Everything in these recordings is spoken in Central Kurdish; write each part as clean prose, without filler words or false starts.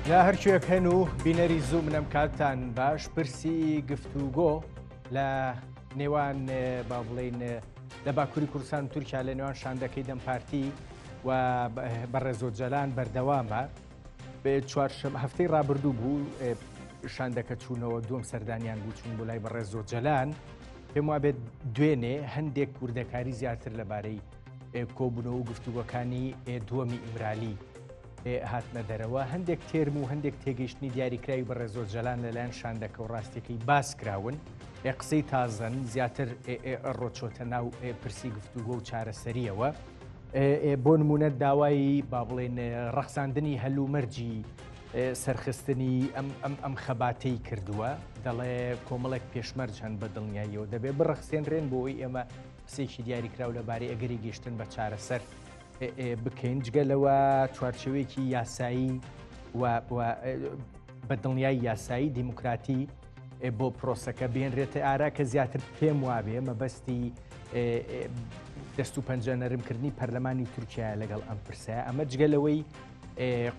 لە هەرکوێک هەن و بینەری زوو منەم کاتتان باش پرسی گفتوگۆ لە نێوان با بڵێن لە باکووری کوردستان و تورکیا لە نێوان شاندەکەی دەمپارتی و بەڕێزۆجەلان بەردەوامە. هەفتەی ڕابردوو بوو شاندەکە چوونەوە دووەم سەردانیان بوو چوون بۆ لای بەڕێزۆجەلان. پێم وابێت دوێنێ هەندێک وردەکاری زیاتر لەبارەی کۆبوونەوە و گفتوگۆکانی دووەمی ئیمرالی هاتنە دەرەوە. هەندێک تێرم و هەندێک تێگەیشتنی دیاریکراوی بەڕێزۆجەلان لەلایەن شاندەکە و ڕاستیەکەی باس کراون. قسەی تازەن زیاتر ڕۆچۆتە ناو پرسی گفتوگۆ و چارەسەریەوە. بۆ نمونە داوای با بڵێن ڕەخساندنی هەلومەرجی سەرخستنی ئەم خەباتەی کردووە. دەڵێ کۆمەڵێک پێشمەرج هەن بە دڵنیاییەوە دەبێت بڕەخسێنرێن بۆەوەی ئێمە قسێکی دیاریکراو لەبارەی ئەگەری گەیشتن بە چارەسەر بکەین. جگەلەوە چوارچێوەیەکی یاسایی بە دڵنیای یاسایی دیموکراتی بۆ پرۆسەکە بێنرێتە ئارا کە زیاتر پێم وابێ مەبەستی دەست و پەنجە نەرمکردنی پەرلەمانی تورکیا لەگەڵ ئەم پرسە. ئەمە جگەلەوەی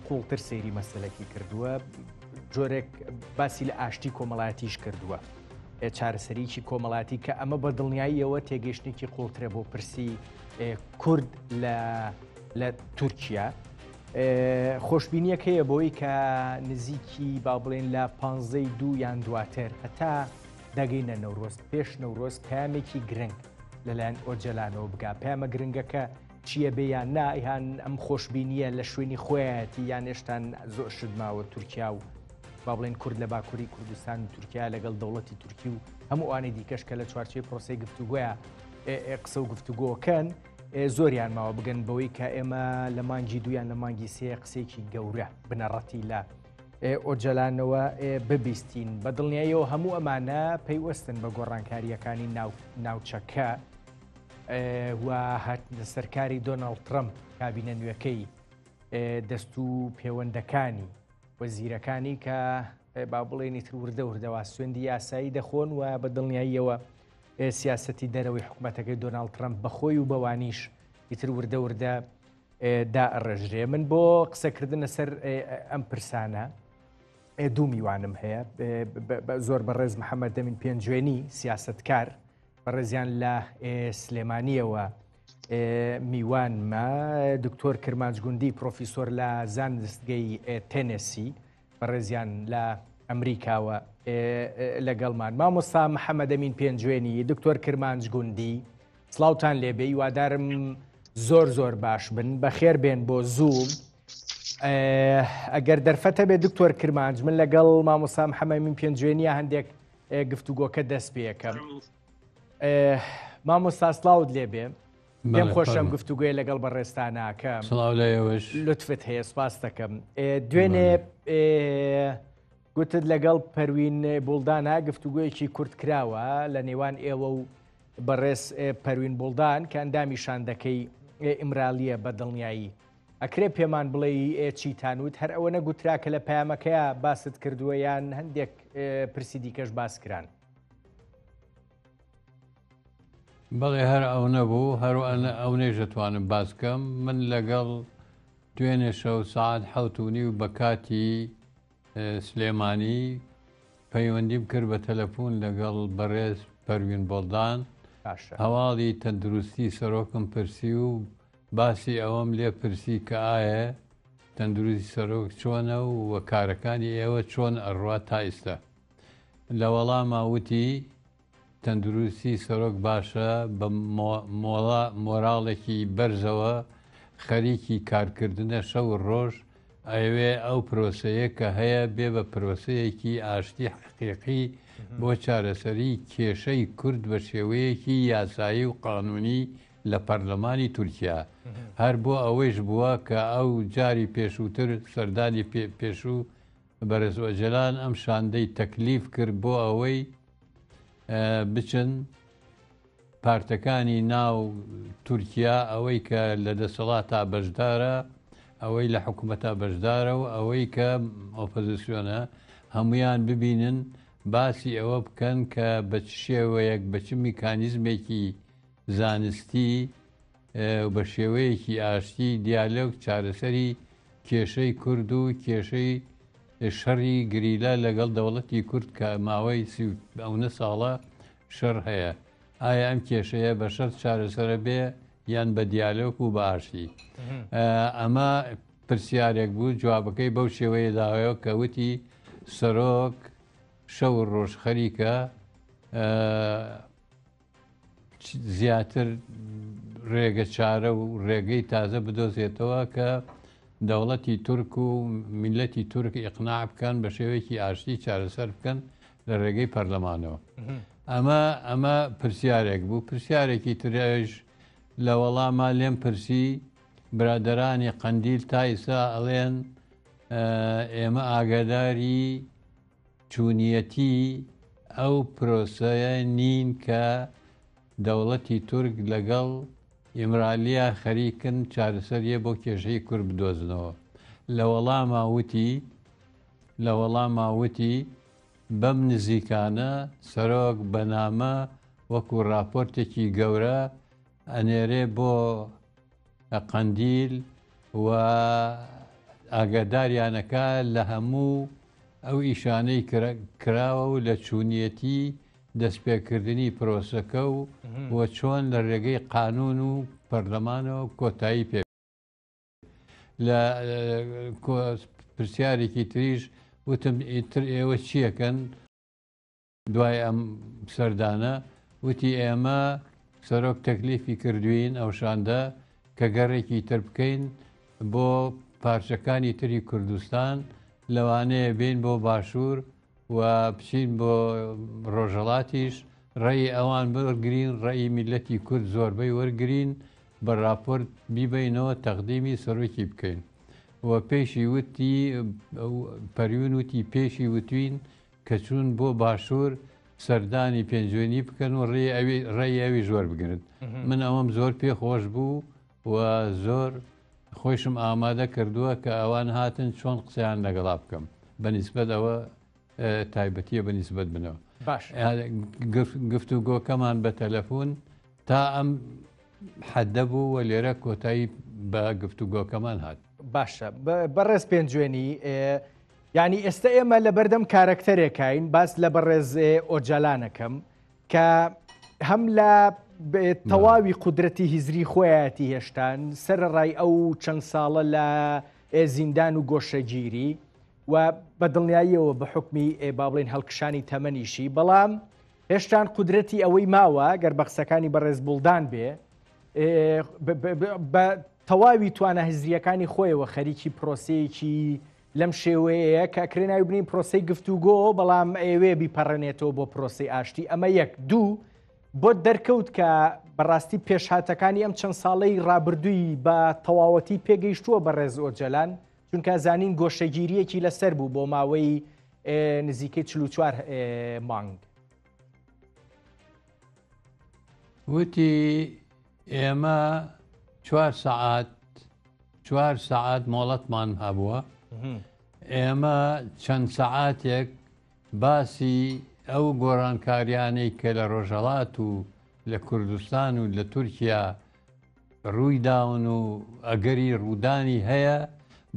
قوڵتر سەیری مەسەلەکی کردووە، جۆرێک باسی لە ئاشتی کۆمەڵاتیش کردووە، چارەسەریکی کۆمەڵاتی کە ئەمە بە دڵنیاییەوە تێگەیشتێکی قوڵترە بۆ پرسی کورد لە تورکیا. خۆشببینیەکەیە بۆی کە نزیکی با بڵێن لە 15 یان دواتر هەتا دەگەینە نەورۆز پێش نەورۆز پامێکی گرنگ لەلایەن ئۆجەلانەوە بگا. پامە گرنگەکە چییە بێ یان نایان ئەم خۆشببینیە لە شوێنی خۆیەتی یان هێشتان زۆر شدماوە تورکیا و با بڵێن کورد لە باکووری کوردستان و تورکیا لەگەڵ دەوڵەتی تورکی و هەموو ئەوانەی دیکەش کە لە چوارچێ پرۆسەی گفتوگۆیە قسە و گفتوگۆکەن زۆریان ماوە بگەن بەوەی کە ئێمە لە مانگی دویان لە مانگی سێ قسێکی گەورە بنەڕەتی لە ئۆجەلانەوە ببیستین. بە دڵنیاییەوە هەموو ئەمانە پەیوەستن بە گۆڕانکاریەکانی ناوچەکە و هاتنە سەرکاری دۆناڵد ترەمپ کابینە نوێەکەی دەست و پەیوەندەکانی وەزیرەکانی کە با بڵێنی تر وردە وردەوە سوێندی یاسایی دەخۆن و بە دڵنیاییەوە سیاسەتی دەرەوەی حکوومەتەکەی دۆناڵد ترەمپ بەخۆی و بەوانیش ئیتر وردە وردە دائڕێژرێ. من بۆ قسەکردنە سەر ئەم پرسانە دوو میوانم هەیە. زۆر بەڕێز محەممەد ئەمین پێنجوێنی سیاسەتکار بەڕێزیان لە سلێمانیەوە میوانمە، دکتۆر کرمانجگوندی پرۆفیسۆر لە زانستگەی تێنێسی بەڕێزیان لە ئەمریکاوە لەگەڵمان. مامۆستا محەممەد ئەمین پێنجوێنی دکتۆر کرمانجگوندی سڵاوتان لێبێ، وادارم زۆر باش بن، بەخێر بێن بۆ زوو. ئەگەر دەرفەتە بێ دکتۆر کرمانج من لەگەڵ مامۆستا محەممەد ئەمین پێنجوێنیە هەندێک گفتوگۆکە دەست پێ یەکەم. مامۆستا سڵاوت لێبێ، پێم خۆشم گفتوگوێ لەگەڵ بەڕێستاناکەم. لطفت هەیە، سپاس دەکەم. دوێنێ گوتت لەگەڵ پەروین بوڵدانە گفتوگویەکی کورت کراوە لە نێوان ئێوە و بەڕێز پەروین بوڵدان کە ئەندامی شاندەکەی ئیمرالیە بە دڵنیایی. ئەکرێ پێمان بڵێ چیتانوت هەر ئەوە نەگوترا کە لە پەیامەکەیە باست کردووە یان هەندێک پرسی دیکەش باس کران؟ بەڵێ هەر ئەو نەبوو، هەروە ئەو نێژەتوانم باس بکەم. من لەگەڵ دوێنێ شەو ساعت 7:30 و بە کاتی سلێمانی پەیوەندیم کرد بە تەلەفۆن لەگەڵ بەڕێز پەروین بوڵدان، هەواڵی تەندروستی سەرۆکم پرسی و باسی ئەوەم لێ پرسی کە ئایا تەندروستی سەرۆک چۆنە و کارەکانی ئێوە چۆن ئەڕوا تا ئێستا. لە وەڵاما وتی تەندروستی سەرۆک باشە، بە مۆراڵێکی بەرزەوە خەریکی کارکردنە شەو ڕۆژ، ئەوێ ئەو پرۆسەیە کە هەیە بێ بە پرۆسەیەکی ئاشتی حقیقی بۆ چارەسەری کێشەی کورد بە شێوەیەکی یاسایی و قانونی لە پەرلەمانی تورکیا. هەر بۆ ئەوەیش بووە کە ئەو جاری پێشووتر سەردانی پێشوو بەڕێز ئۆجەلان ئەم شاندەی تەکلیف کرد بۆ ئەوەی بچن پارتەکانی ناو تورکیا، ئەوەی کە لە دەسەڵاتە بەشدارە، ئەوەی لە حکوومەتە بەشدارە و ئەوەی کە ئۆپۆزیسیۆنە، هەمویان ببینن باسی ئەوە بکەن کە بە شێوەیەک بە چ میکانیزمێکی زانستی بە شێوەیەکی ئاشتی دیالۆگ چارەسەری کێشەی کورد و کێشەی شەڕی گریلە لەگەڵ دەوڵەتی کورد کە ماوەی ئەوە ساڵە شەڕ هەیە. ئایا ئەم کێشەیە بە شەر چارەسەرە بێ یان بە دیالۆک و بە ئاشتی؟ ئەمە پرسیارێک بوو، جوابەکەی بەو شێوەیە داوایەوە کە وتی سەرۆک شەو ڕۆژ خەریکە زیاتر ڕێگە چارە و ڕێگەی تازە بدۆزێتەوە کە دەوڵەتی تورک و میلەتی تورک ئیقناع بکەن بە شێوەیەکی ئاشتی چارەسەر بکەن لە ڕێگەی پەرلەمانەوە. ئەمە پرسیارێک بوو. پرسیارێکی ترێژ لە وەڵاما لێم پرسی برادەرانی قەندیل تا ئێستا ئەڵێن ئێمە ئاگاداری چوونیەتی ئەو پرۆسەیە نین کە دەوڵەتی تورک لەگەڵ ئیمرالیا خەریکن چارەسەریە بۆ کێشەی کورد بدۆزنەوە. لە وەڵاما وتی بەم نزیکانە سەرۆک بەنامە وەکو راپۆرتێکی گەورە ئەنێرێ بۆ قەندیل و ئاگاداریانەکە لە هەموو ئەو ئیشانەی کراوە و لە چوونیەتی دەستپێکردنی پرۆسەکە و چۆن لە ڕێگەی قانون و پەرلەمانەوە کۆتایی پێ. لە پرسیارێکی تریش وتم ئیتر ئێوە چیەکەن دوای ئەم سەردانە؟ وتی ئێمە سەرۆک تەکلیفی کردوین ئەوشاندا کە گەڕێکی تر بکەین بۆ پارچەکانی تری کوردستان، لەوانەیە بین بۆ باشوور و بچین بۆ ڕۆژهەڵاتیش ڕێی ئەوان وەرگرین، ڕێی میلەتی کورد زۆربەی وەرگرین، بە راپۆرت بیبینەوە تەقدیمی سەرۆکی بکەین. و پێشی وتی پەریون وتی پێشی وتوین کە چوون بۆ باشوور سەردانی پێنجوێنی بکەن و ڕێی ئەوی زۆر بگرن. من ئەوەم زۆر پێ خۆش بوو و زۆر خۆشم ئامادە کردووە کە ئەوان هاتن چۆن قسەیان لەگەڵا بکەم بەنسبەت ئەوە تایبەتیە بەنسبەت بنەوە. باش گفتوگۆکەمان بە تەلەفۆن تا ئەم حەدە بوو و لێرە کۆتایی بە گفتوگۆکەمان هات. باشە بەڕێز پێنجوێنی یعنی ئێستا ئێمە لە بەردەم کارکتەرێکین باس لە بەڕێز ئۆجالانەکەم کە هەم لە تەواوی قودرەتی هیزری خۆیەتی هێشتان سەرڕای ئەو چەند ساڵە لە زیندان و گۆشەگیری و بە دڵنیاییەوە بە حکمی با بڵێن هەڵکشانی تەمەنیشی، بەڵام هێشتان قودرەتی ئەوەی ماوە گەر بە قسەکانی بەڕێز بوڵدان بێ بە تەواوی توانە هزریەکانی خۆیەوە خەریکی پرۆسەیەکی لەم شێوەیە کە کرێناوی بنین پرۆسەی گفتوگۆ، بەڵام ئێوێ بیپەڕێنێتەوە بۆ پرۆسەی ئاشتی. ئەمە یەک. دوو، بۆ دەرکەوت کە بەڕاستی پێشهاتەکانی ئەم چەند ساڵەی ڕابردووی بە تەواوەتی پێگەیشتووە بە ڕێز ئۆجەلان، چونکە زانین گۆشەگیریەکی لەسەر بوو بۆ ماوەی نزیکەی 44 مانگ. وتی ئێمە 4 سەعات مۆڵەتمان هەبووە، ئێمە چەند سەعاتێک باسی ئەو گۆڕانکاریانەی کە لە ڕۆژهەڵات و لە کوردستان و لە تورکیا ڕووی داون و ئەگەری ڕوودانی هەیە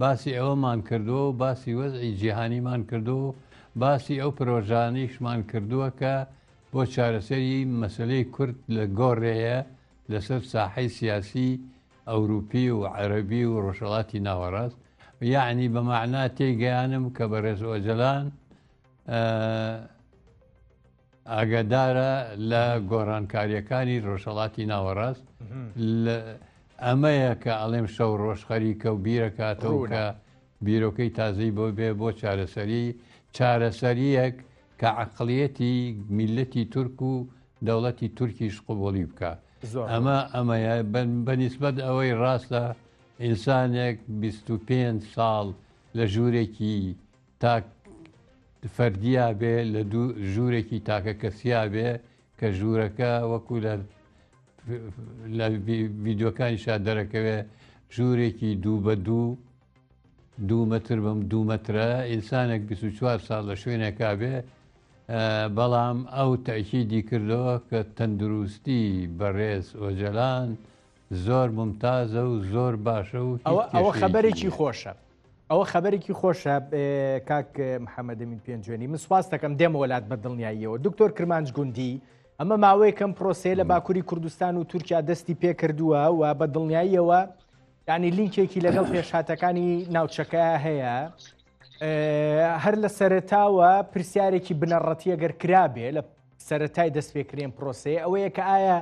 باسی ئەوەمان کردووە و باسی وەزعی جیهانیمان کردو، باسی ئەو پرۆژانیشمان کردووە کە بۆ چارەسەری مەسلەی کورد لە گۆڕێیە لەسەر ساحەی سیاسی ئەوروپی و عەرەبی و ڕۆژهەڵاتی ناوەڕاست. یعنی بە مەعنا تێگەیانم کە بەڕێز ئۆجەلان ئاگادارە لە گۆڕانکاریەکانی ڕۆژهەڵاتی ناوەڕاست. ئەمەیە کە ئەڵێم شەو ڕۆژ خەریکە و بیرەکاتەوە کە بیرۆکەی تازەی بۆ بێ بۆ چارەسەریەک کە عەقڵیەتی میلەتی تورک و دەوڵەتی تورکیش قبوڵی بکە. ئەمەیە بەنسبەت ئەوەی ڕاستە ئینسانێک 25 ساڵ لە ژوورێکی تاک فەردیا بێ لە ژوورێکی تاکە کەسیا بێ کە ژوورەکە وەکو لە ڤیددیۆکانیشا دەرەکەوێ ژوورێکی 2 مەتر بەم 2 مەترە ئینسانێک 24 ساڵ لە شوێنێکا بێ، بەڵام ئەو تەکیدی کردەوە کە تەندروستی بەڕێز ئۆجەلان زۆر ممتازە و زۆر باشە و ئەوە خەبەرێکی خۆشە. ئەوە خەبەرێکی خۆشە کاک محەممەد ئەمین پێنجوێنی من سوپاس دەکەم دێمە وڵات بە دڵنیاییەوە دکتۆر کرمانج گوندی ئەمە ماوەیەکەم پرۆسێ لە باکووری کوردستان و تورکیا دەستی پێ کردووە و بە دڵنیاییەوە ینی لینکێکی لەگەڵ پێشهاتەکانی ناوچەکە هەیە هەر لە سەرەتاوە پرسیارێکی بنەڕەتی ئەگەر کرابێ لە سەرەتای دەستپێکرێن پرۆسێ ئەوەیە کە ئایا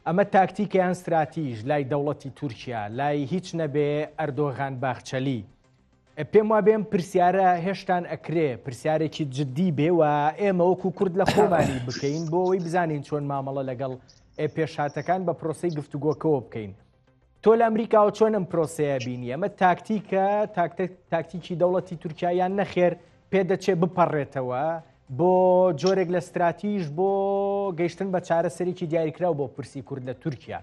ئەمە تاکتیکە یان استراتیژ لای دەوڵەتی تورکیا لای هیچ نەبێ ئەردۆغان باخچەلی پێم وا بێم پرسیارە هێشتان ئەکرێ پرسیارێکی جددی بێ و ئێمە وەکو کورد لە خۆمانی بکەین بۆ ئەوەی بزانین چۆن مامەڵە لەگەڵ پێشهاتەکان بە پرۆسەی گفتوگۆکەوە بکەین تۆ لە ئەمریکاوە چۆن ئەم پرۆسەیە بینی ئەمە تاکتیکە تاکتیکی دەوڵەتی تورکیایان نەخێر پێدەچێ بپەڕێتەوە بۆ جۆرێک لە استراتیژ بۆ گەیشتن بە چارەسەرێکی دیاریکراو بۆ پرسی کورد لە تورکیا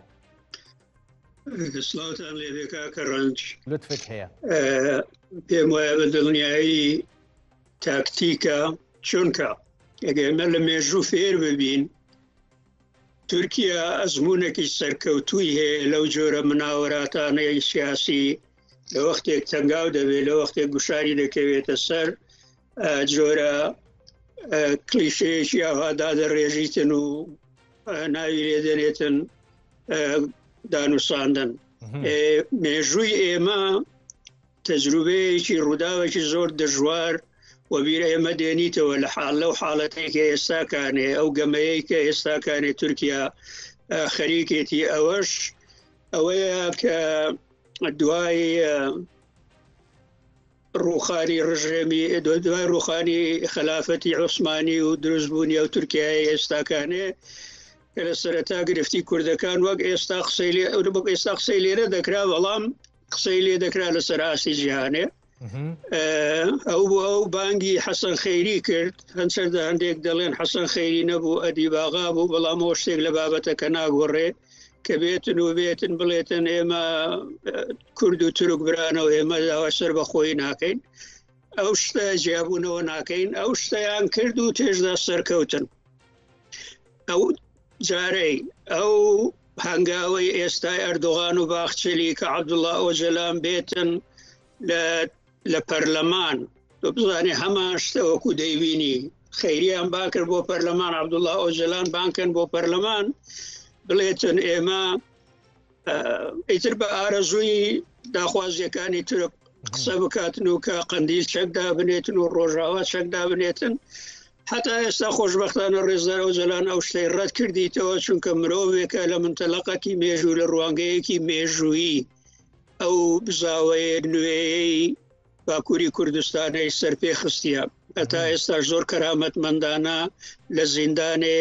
سلااوتان لێبێ کاکە ڕەنج لطفت هەیە پێم وایە بە دڵنیایی تاکتیکە چونکە ئەگەرمە لە مێژوو فێر ببین تورکیا ئەزمونێکی سەرکەوتووی هەیە لەو جۆرە مناوەراتانەی سیاسی لە وەختێک تەنگاو دەبێت لە وەختێک گوشاری دەکەوێتە سەر جۆرە کلیشەیەکی ئاوادا دەڕێژیتن و ناوی لێدەنێتن دانووساندن مێژووی ئێمە تەجروبەیەکی ڕووداوێکی زۆر دژوار و بیرە ئێمە دێنیتەوە لەو حاڵەتێکی ئێستاکانێ ئەو گەمەیەی کە ئێستاکانێ تورکیا خەریکێتی ئەوەش ئەوەیە کە دوای ڕووخانی ڕژێمی دوای ڕووخانی خلافەتی عوسمانی و دروستبوونی ئەو تورکیای ئێستاکانێ کە لە سەرەتا گرفتی کوردەکان وەک ئێستا قسەی لێرە دەکرا بەڵام قسەی لێ دەکرا لەسەر ئاستی جیهانێ ئەو بانگی حەسەن خەیری کرد هەندێک دەڵێن حەسەن خەیری نەبوو ئەدیباغا بوو بەڵام ئەو شتێک لە بابەتەکە ناگۆڕێ کە بێتن و بێتن بڵێتن ئێمە کورد و تورک برانەوە ئێمە داوا سەر بەخۆی ناکەین ئەو شتە جیابوونەوە ناکەین ئەو شتەیان کرد و تێژدا سەرکەوتن ئەو جارەی ئەو هەنگاوەی ئێستای ئەردۆغان و باخچەلی کە عەبدوڵڵا ئۆجەلان بێتن لە پەرلەمان تۆ بزانێ هەمان شتە وەکو دەیبینی خەیریان باکرد بۆ پەرلەمان عەبدوڵڵا ئۆجەلان بانکەن بۆ پەرلەمان بڵێتن ئێمە ئیتر بە ئارەزووی داخوازیەکانی تورک قسە بکاتن و کە قەندیل چەکدا بنێتن و ڕۆژاوا چەکدا بنێتن حتا ئێستا خۆشبەختانە ڕێزدار ئۆجەلان ئەو شتەی ڕەت کردیتەوە چونکە مرۆڤێکە لە منتەلەقەکی مێژوو لە ڕوانگەیەکی مێژووی ئەو بزاوەیە نوێیەی باکووری کوردستانەی سەرپێ خستیە هەتا ئێستا زۆر کەرامەتمەندانە لە زیندانێ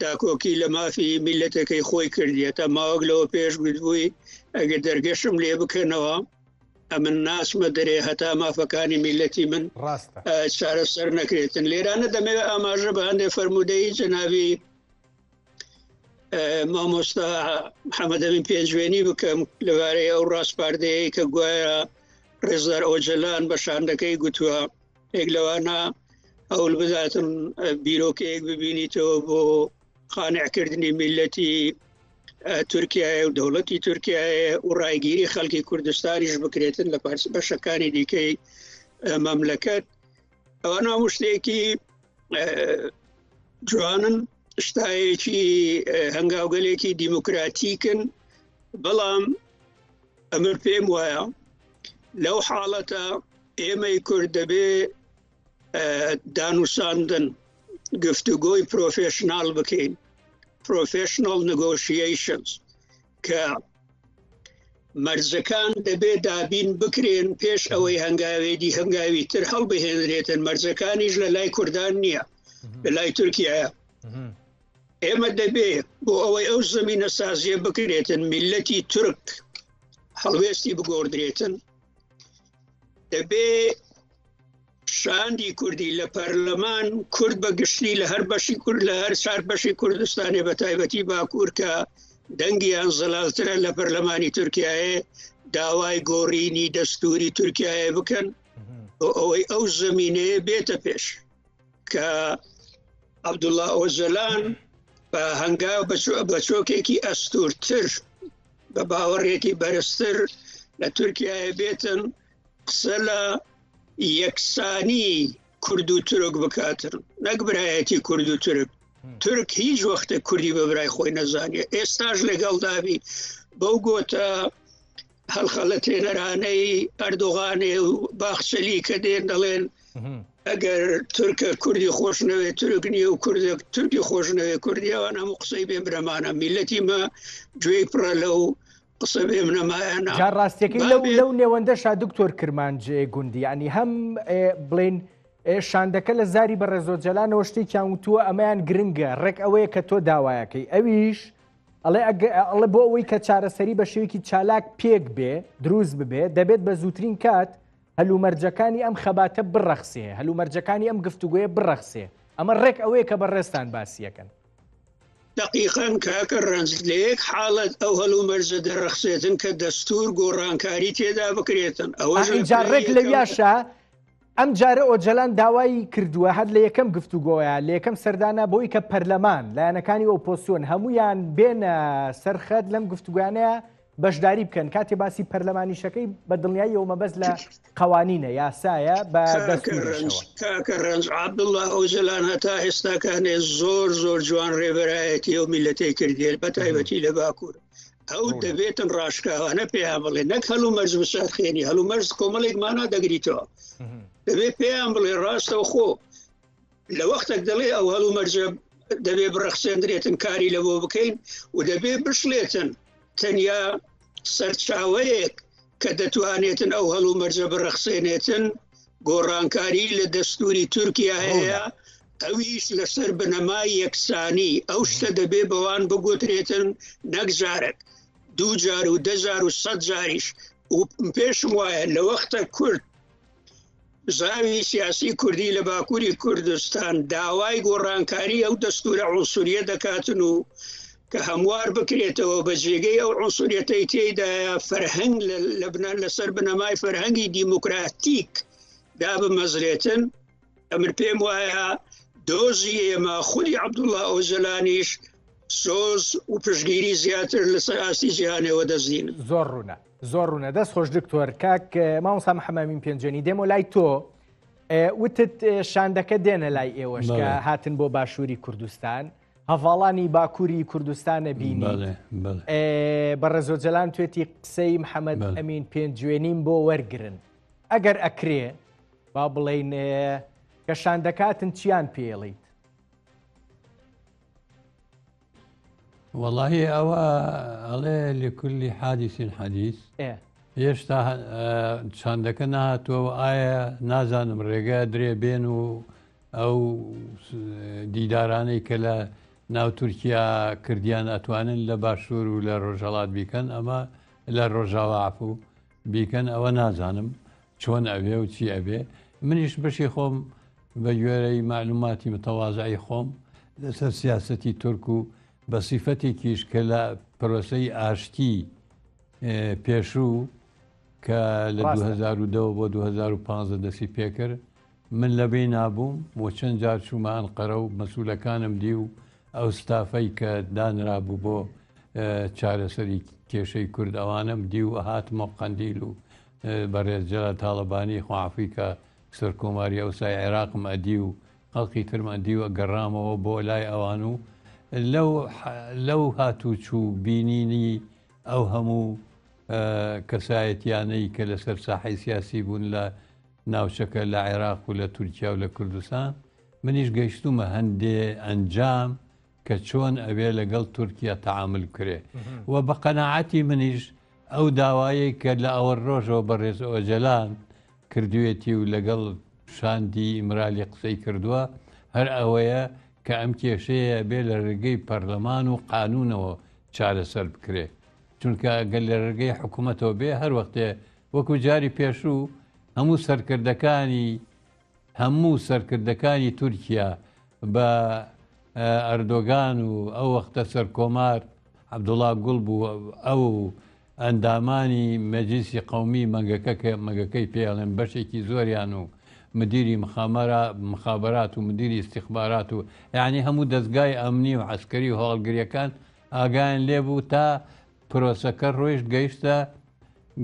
داکۆکی لە مافی میلەتەکەی خۆی کردیەتە ماوەک لەوە پێش گوتبووی ئەگەر دەرگەشم لێ بکەنەوە ئەمن ناسمە دەرێ هەتا مافەکانی میلەتی من چارەسەر نەکرێتن لێرانە دەمەوێت ئاماژە بە هەندێک فەرمودەی جەنابی مامۆستا محەممەد ئەمین پێنجوێنی بکەم لەوارەی ئەو ڕاستپاردەیە کە گوایە ڕێزدار ئۆجەلان بە شاندەکەی گوتووە ێک لەوانە ئەول بداتن بیرۆکەیەک ببینیتەوە بۆ قانعکردنی میلەتی تورکیایە و دەوڵەتی تورکیایە و ڕایگیری خەڵکی کوردستانیش بکرێتن لە بەشەکانی دیکەی مەملەکەت ئەوانە هەموو شتێکی جوانن شتایەکی هەنگاوگەلێکی دیموکراتیکن بەڵام ئەمر پێم وایە لەو حاڵەتە ئێمەی کورد دەبێ دانووساندن گفتوگۆی پرۆفێشناڵ بکەین professional negotiations کە مەرجەکان دەبێ دابین بکرێن پێش ئەوەی هەنگاوی تر هەڵبهێنرێتن مەرجەکانیش لە لای کوردان نییە لە لای تورکیایە ئێمە دەبێ بۆ ئەوەی ئەو زەمینە سازیە بکرێتن میلەتی تورک هەڵوێستی بگۆڕدرێتن دەبێ شاندی کوردی لە پەرلەمان کورد بە گشتی لە هەر بەشی کورد لە هەر چار بەشی کوردستانی بە تایبەتی باکوور کە دەنگیان زەلالترە لە پەرلەمانی تورکیایە داوای گۆڕینی دەستوری تورکیایە بکەن بۆ ئەوەی ئەو زەمینەیە بێتە پێش کە عەبدوڵڵا ئۆجەلان بە هەنگاو بە چۆکێکی ئەستورتر بە باوەڕێکی بەرزتر لە تورکیایە بێتن قسە لە یەکسانی کورد و تورک بکاتن نەک برایەتی کورد و تورک هیچ وەختە کوردی بە برای خۆی نەزانێ ئێستاش لەگەڵ دابی بەو گۆتە هەڵخەڵە تێنەرانەی ئەردۆغانێ و باخچەلی کە دێن دەڵێن ئەگەر تورکە کوردی خۆشنەوێ تورک نییە و کوردێک تورکی خۆشنەوێ کوردیەوان هەموو قسەی بێ برەمانە میلەتی مە گوێی پڕە لەو قسە بێ منەمایانە جار ڕاستیەکەی لەو نێوەندەشا دکتۆر کرمانجێ گوندی ینی هەم بڵێن شاندەکە لە زاری بە ڕێزۆجەلانەوە شتێکیان وتووە ئەمەیان گرنگە ڕێک ئەوەیە کە تۆ داوایەکەی ئەویش ئەڵێ بۆ ئەوەی کە چارەسەری بە شێوەیەکی چالاک پێک بێ دروست ببێ دەبێت بە زووترین کات هەلومەرجەکانی ئەم خەباتە بڕەخسێ هەلومەرجەکانی ئەم گفتوگوۆیە بڕەخسێ ئەمە ڕێک ئەوەیە کە بەڕێستان باسیەکەن دقیقاً کاکە ڕەنج لە یەک حاڵەت ئەو هەلومەرجە دەرەخسێتن کە دەستور گۆڕانکاری تێدا بکرێتن ئەوەجا ڕێک لەویاشە ئەم جارە ئۆجەلان داوای کردووە هەر لە یەکەم گفتوگۆیە لە یەکەم سەردانە بۆی کە پەرلەمان لایەنەکانی ئۆپۆسیۆن هەمویان بێنە سەرخەت لەم گفتوگوانەیە بەشداری بکەن کاتێ باسی پەرلەمانیشەکەی بە دڵنیاییەوە مەبەست لە قەوانینە یاسایە بە کاکە ڕەنج عەبدوڵڵا ئۆجەلان هەتا ئێستاکانێ زۆر جوان ڕێبەرایەتی و میلەتەی کردێت بە تایبەتی لە باکوور ئەو دەبێتن ڕاشکاوانە پێیان بڵێ نەک هەلومەرج بچارخێنی هەلومەرج کۆمەڵێک مانا دەگریتەوە دەبێت پێیان بڵێ ڕاستەوە خۆ لە وەختێک دەڵێ ئەو هەلومەرجە دەبێ بڕەخسێندرێتن کاری لەبۆ بکەین و دەبێ بشلێتن تەنیا سەرچاوەیەک کە دەتوانێتن ئەو هەلومەرجە بڕەخسێنێتن گۆڕانکاری لە دەستوری تورکیا هەیە ئەویش لەسەر بنەمای یەکسانی ئەو شتە دەبێ بەوان بگوترێتن نەک جارێک 2 جار و 10 جار و 100 جاریش و پێشم وایە لە وەختە کورد زاوی سیاسی کوردی لە باکووری کوردستان داوای گۆڕانکاری ئەو دەستورە عنسوریە دەکاتن و کە هەموار بکرێتەوە بە جێگەی ئەو عنسوریەتەی تێیدا فەرهەنگ لەبنان لەسەر بنەمای فەرهەنگی دیموکراتیک دابمەزرێتن ئەمر پێم وایە دۆزی ئێمە خودی عەبدوڵڵا ئۆجەلانیش سۆز و پشگیری زیاتر لەسەر ئاستی جیهانەوە دەزین زۆر ڕوونە دەست خۆش دکتۆر کاک مامۆستا محەمەد پێنجێنی دێمە لای تۆ وتت شاندەکە دێنە لای ئێوەش کە هاتن بۆ باشووری کوردستان هەڤاڵانی باکووری کوردستانە بینی بە ڕێزۆجەلان توێتی قسەی محەمەد ئەمین پێنجوێنیم بۆ وەرگرن ئەگەر ئەکرێ با بڵێن کە شاندەکاتن چیان پێڵیت والله ئەوە ئەڵێ لێکولی حادیثین حەدیث هێشتا شاندەکە نهاتووە ئایا نازانم ڕێگە درێ بێن و ئەو دیدارانەی کە لە ناو تورکیا کردیان ئەتوانن لە باشوور و لە ڕۆژهەڵات بیکەن ئەمە لە ڕۆژاوا عفو بیکەن ئەوە نازانم چۆن ئەوێ و چی ئەبێ منیش بەشی خۆم بە گوێرەی معلوماتی متەوازایی خۆم لەسەر سیاسەتی تورک و بە سیفەتێکیش کە لە پرۆسەی ئاشتی پێشوو کە لە 2010 بۆ 2015 دەستی پێکرد من لەبێ نابووم بۆ چەند جار چوومە ئەنقەرە و مەسوولەکانم دی و ئەو ستافەی کە دانرابوو بۆ چارەسەری کێشەی کورد ئەوانم دی و هاتمە قەندیل و بەڕێزجەرە تاڵەبانی خوعافی کە سەرکۆماری ئەوسای عێراقم ئەدی و خەڵقی ترم ئەدی و گەڕامەوە بۆ لای ئەوان و لەو هاتوو چوو بینینی ئەو هەموو کەسایەتیانەی کە لەسەر ساحەی سیاسی بوون لە ناوچەکە لە عێراق و لە تورکیا و لە کوردستان منیش گەیشتومە هەندێ ئەنجام کە چۆن ئەوێ لەگەڵ تورکیا تەعامل کرێ و بە قەناعەتی منیش ئەو داوایی کە لە ئەوە ڕۆژەوە بەڕێز ئۆجەلان کردوێتی و لەگەڵ شاندی ئیمرالی قسەی کردووە هەر ئەوەیە کە ئەم کێشەیە بێ لە ڕێگەی پەرلەمان و قانونەوە چارەسەر بکرێ چونکە ئەگەر لە ڕێگەی حکوومەتەوە بێ هەر وەختێ وەکو جاری پێشوو هەموو سەرکردەکانی تورکیا بە ئەردۆگان و ئەو وەختە سەرکۆمار عەبدوڵڵا گوڵ بوو ئەو ئەندامانی مەجلیسی قەومی مەگەکەی پێڵێن بەشێکی زۆریان و مدیری مخابرات و مدیری استیخبارات و یعنی هەموو دەستگای ئەمنی و عەسکەری و هەوڵگریەکان ئاگایان لێبوو تا پرۆسەکە ڕۆیشت گەیشتە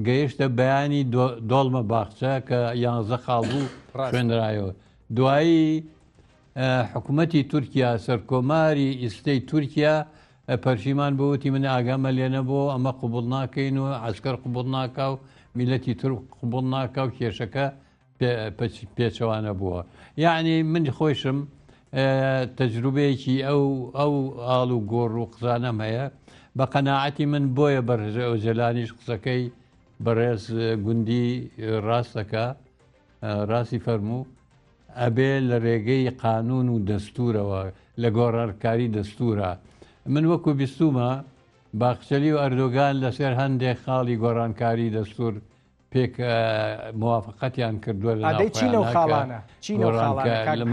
گەیشتە بەیانی دۆڵمە باخچە کە 11 خاڵ بوو خوێنرایەوە. دوایی حکوومەتی تورکیا سەرکۆماری ئیستەی تورکیا پەرشیمان بوتی من ئاگامە لێ نەبوو ئەمە قوبوڵ ناکەین و عسکەر قوبوڵ ناکا و میلەتی تورک قوبوڵ ناکا و کێشەکە پێچەوانە بووە. یعنی من خۆشم تەجروبەیەکی ئەو ئاڵ و گۆڕ و قزانەم هەیە بە قەناعەتی من بۆیە بەڕێز ئۆجەلانیش قسەکەی بەڕێز گوندی ڕاستەکە ڕاستی فەرموو ئەبێ لە ڕێگەی قانون و دەستورەوە لە گۆڕانکاری دەستورە. من وەکو بیستومە باخچەلی و ئەردۆگان لەسەر هەندێک خاڵی گۆڕانکاری دەستور پێک موافقەتیان کردووە لە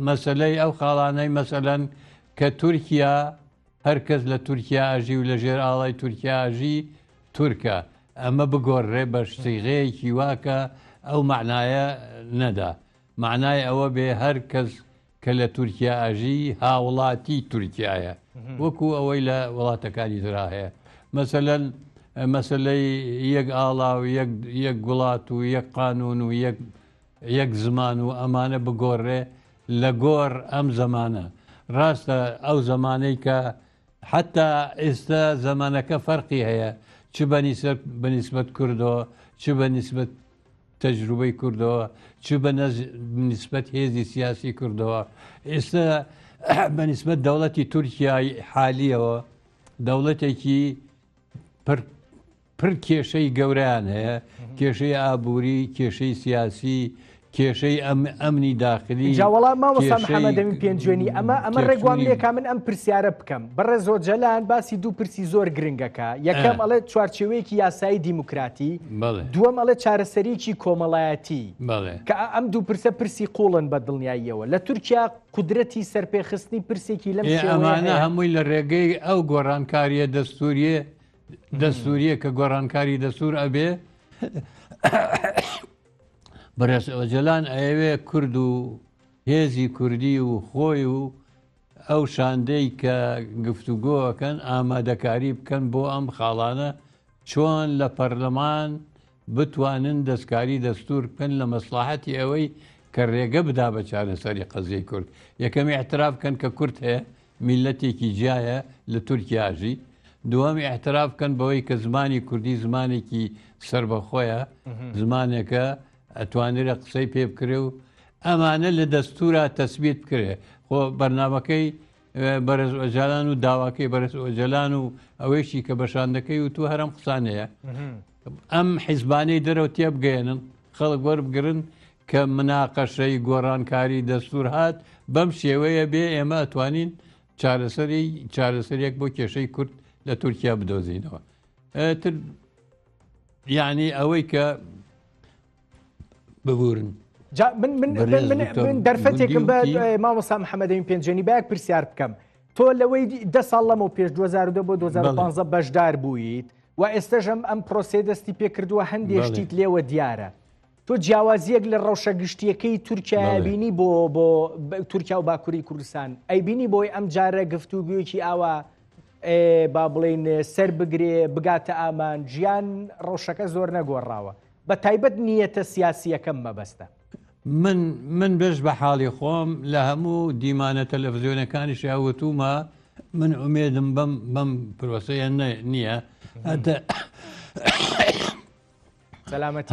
مەسلەی ئەو خاڵانەی مەسەلەن کە تورکیا هەرکەس لە تورکیا ئاژی و لە ژێر ئاڵای تورکیا ئاژی تورکە ئەمە بگۆڕێ بە شتیغەیەکی واکە ئەو معنایە نەدا. معنای ئەوە بێ هەر کەس کە لە تورکیا ئاژی هاوڵاتی تورکایە وەکو ئەوەی لە وڵاتەکانی ترا هەیە. مەسەلەن مەسلەی یەک ئاڵا و یەک وڵات و یەک قانون و یەک زمان و ئەمانە بگۆڕێ لە گۆڕ ئەم زەمانە. ڕاستە ئەو زەمانەی کە حتا ئێستا زەمانەکە فەرقی هەیە چ بەنیسبەت کوردەوە چ بە نیسبەت تەجروبەی کوردەوە چ بە نیسبەت هێزی سیاسی کوردەوە. ئێستا بەنیسبەت دەوڵەتی تورکیای حالیەوە دەوڵەتێکی پر کێشەی گەورەیان هەیە، کێشەی ئابووری، کێشەی سیاسی، کێشەی ئەمنی داخلی. جاوەڵام مامۆستا محەممەدەمی پێنجێنی ئەمە ڕێگوام لێکا من ئەم پرسیارە بکەم. بەڕێ زۆرجەلان باسی دوو پرسی زۆر گرنگەکە. یەکەم ئەڵێ چوارچێوەیەکی یاسایی دیموکراتی، دووەم ئەڵێ چارەسەریکی کۆمەڵایەتی کە ئەم دوو پرسە پرسی قوڵن بە دڵنیاییەوە. لە تورکیا قودرەتی سەرپێخستنی پرسێکی لەم ئەمانە هەمووی لە ڕێگەی ئەو گۆڕانکاریە دەستوریە کە گۆڕانکاری دەستور ئەبێ. بەڕێز ئۆجەلان ئەوێ کورد و هێزی کوردی و خۆی و ئەو شاندەی کە گفتوگۆەکەن ئامادەکاری بکەن بۆ ئەم خاڵانە چۆن لە پەرلەمان بتوانن دەستکاری دەستور بکەن لە مەسلحەتی ئەوەی کە ڕێگە بدا بە چارەسەری قەزیەی کورد. یەکەمی احتراف بکەن کە کورد هەیە میلەتێکی جیایە لە تورکیاژی. دووەمی احتراف بکەن بەوەی کە زمانی کوردی زمانێکی سربەخۆیە، زمانێکە ئەتوانێت قسەی پێ بکرێ و ئەمانە لە دەستورە تەسبیت بکرێ. خۆ بەرنامەکەی بەرز ئۆجەلان و داواکەی بەرز ئۆجەلان و ئەوەیشی کە بەشاندەکەی و تو هەرم قسانەیە ئەم حیزبانەی دەرەوە تێ بگەێنن خەڵک وەربگرن کە مناقەشەی گۆڕانکاری دەستور هات بەم شێوەیە بێ ئێمە ئەتوانین چارەسەرێک بۆ کێشەی کورد لە تورکیا بدۆزینەوە. یعنی ئەوەی کە ببورن. من دەرفەتێکم بە مامۆستا محەممەدەمی پێنجێنی باەک پرسیار بکەم. تۆ لەوەی 10 ساڵ لەمەوە پێش 2010 بۆ 2015 بەشدار بوویت و ئێستاژەم ئەم پرۆسێ دەستی پێکردووە هەندێشتیت لێوە دیارە. تۆ جیاوازیەک لە ڕەوشە گشتیەکەی تورکیا بینی بۆ تورکیا و باکووری کوردستان ئەیبینی بۆی ئەم جارە گفتوگویەکی ئاوا با بڵێن سەر بگرێ بگاتە ئامان ژیان ڕەوشەکە زۆر نەگۆڕاوە بە تایبەت نیەتە سیاسیەکەم مەبەستە. من بێش بە حاڵی خۆم لە هەموو دیمانە تەلەڤزیۆنەکانی شیاوتومە من ئومێدم بەم پرۆسەیە نییە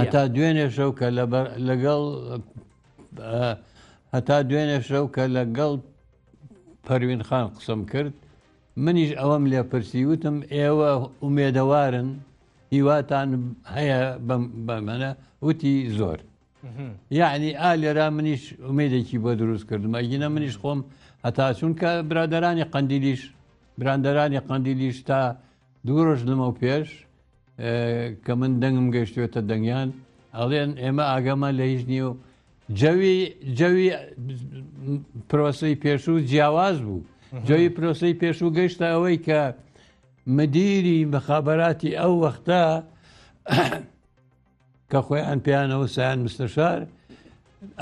هەتا دوێنێ شەو کە لەگەڵ هەتا دوێنێ شەو کە لەگەڵ پەروین خان قسەم کرد منیش ئەوەم لێ پرسیوتم ئێوە ئومێدەوارن هیواتان هەیە بەمەنە وتی زۆر. یعنی ئالێرا منیش ئومێدێکی بۆ دروست کردم ئەگینە منیش خۆم هەتا چونکە برادەرانی قەندیلیش تا دوو ڕۆژ لەمە پێش کە من دەنگم گەیشتوێتە دەنگیان ئەڵێن ئێمە ئاگەمان لە هیچ نییە و جەوی پرۆسەی پێشوو جیاواز بوو. جۆی پرۆسەی پێشوو گەیشتە ئەوەی کە مدیری مخابەراتی ئەو وەختە کە خۆیان پێیانەوە سایان مستەشار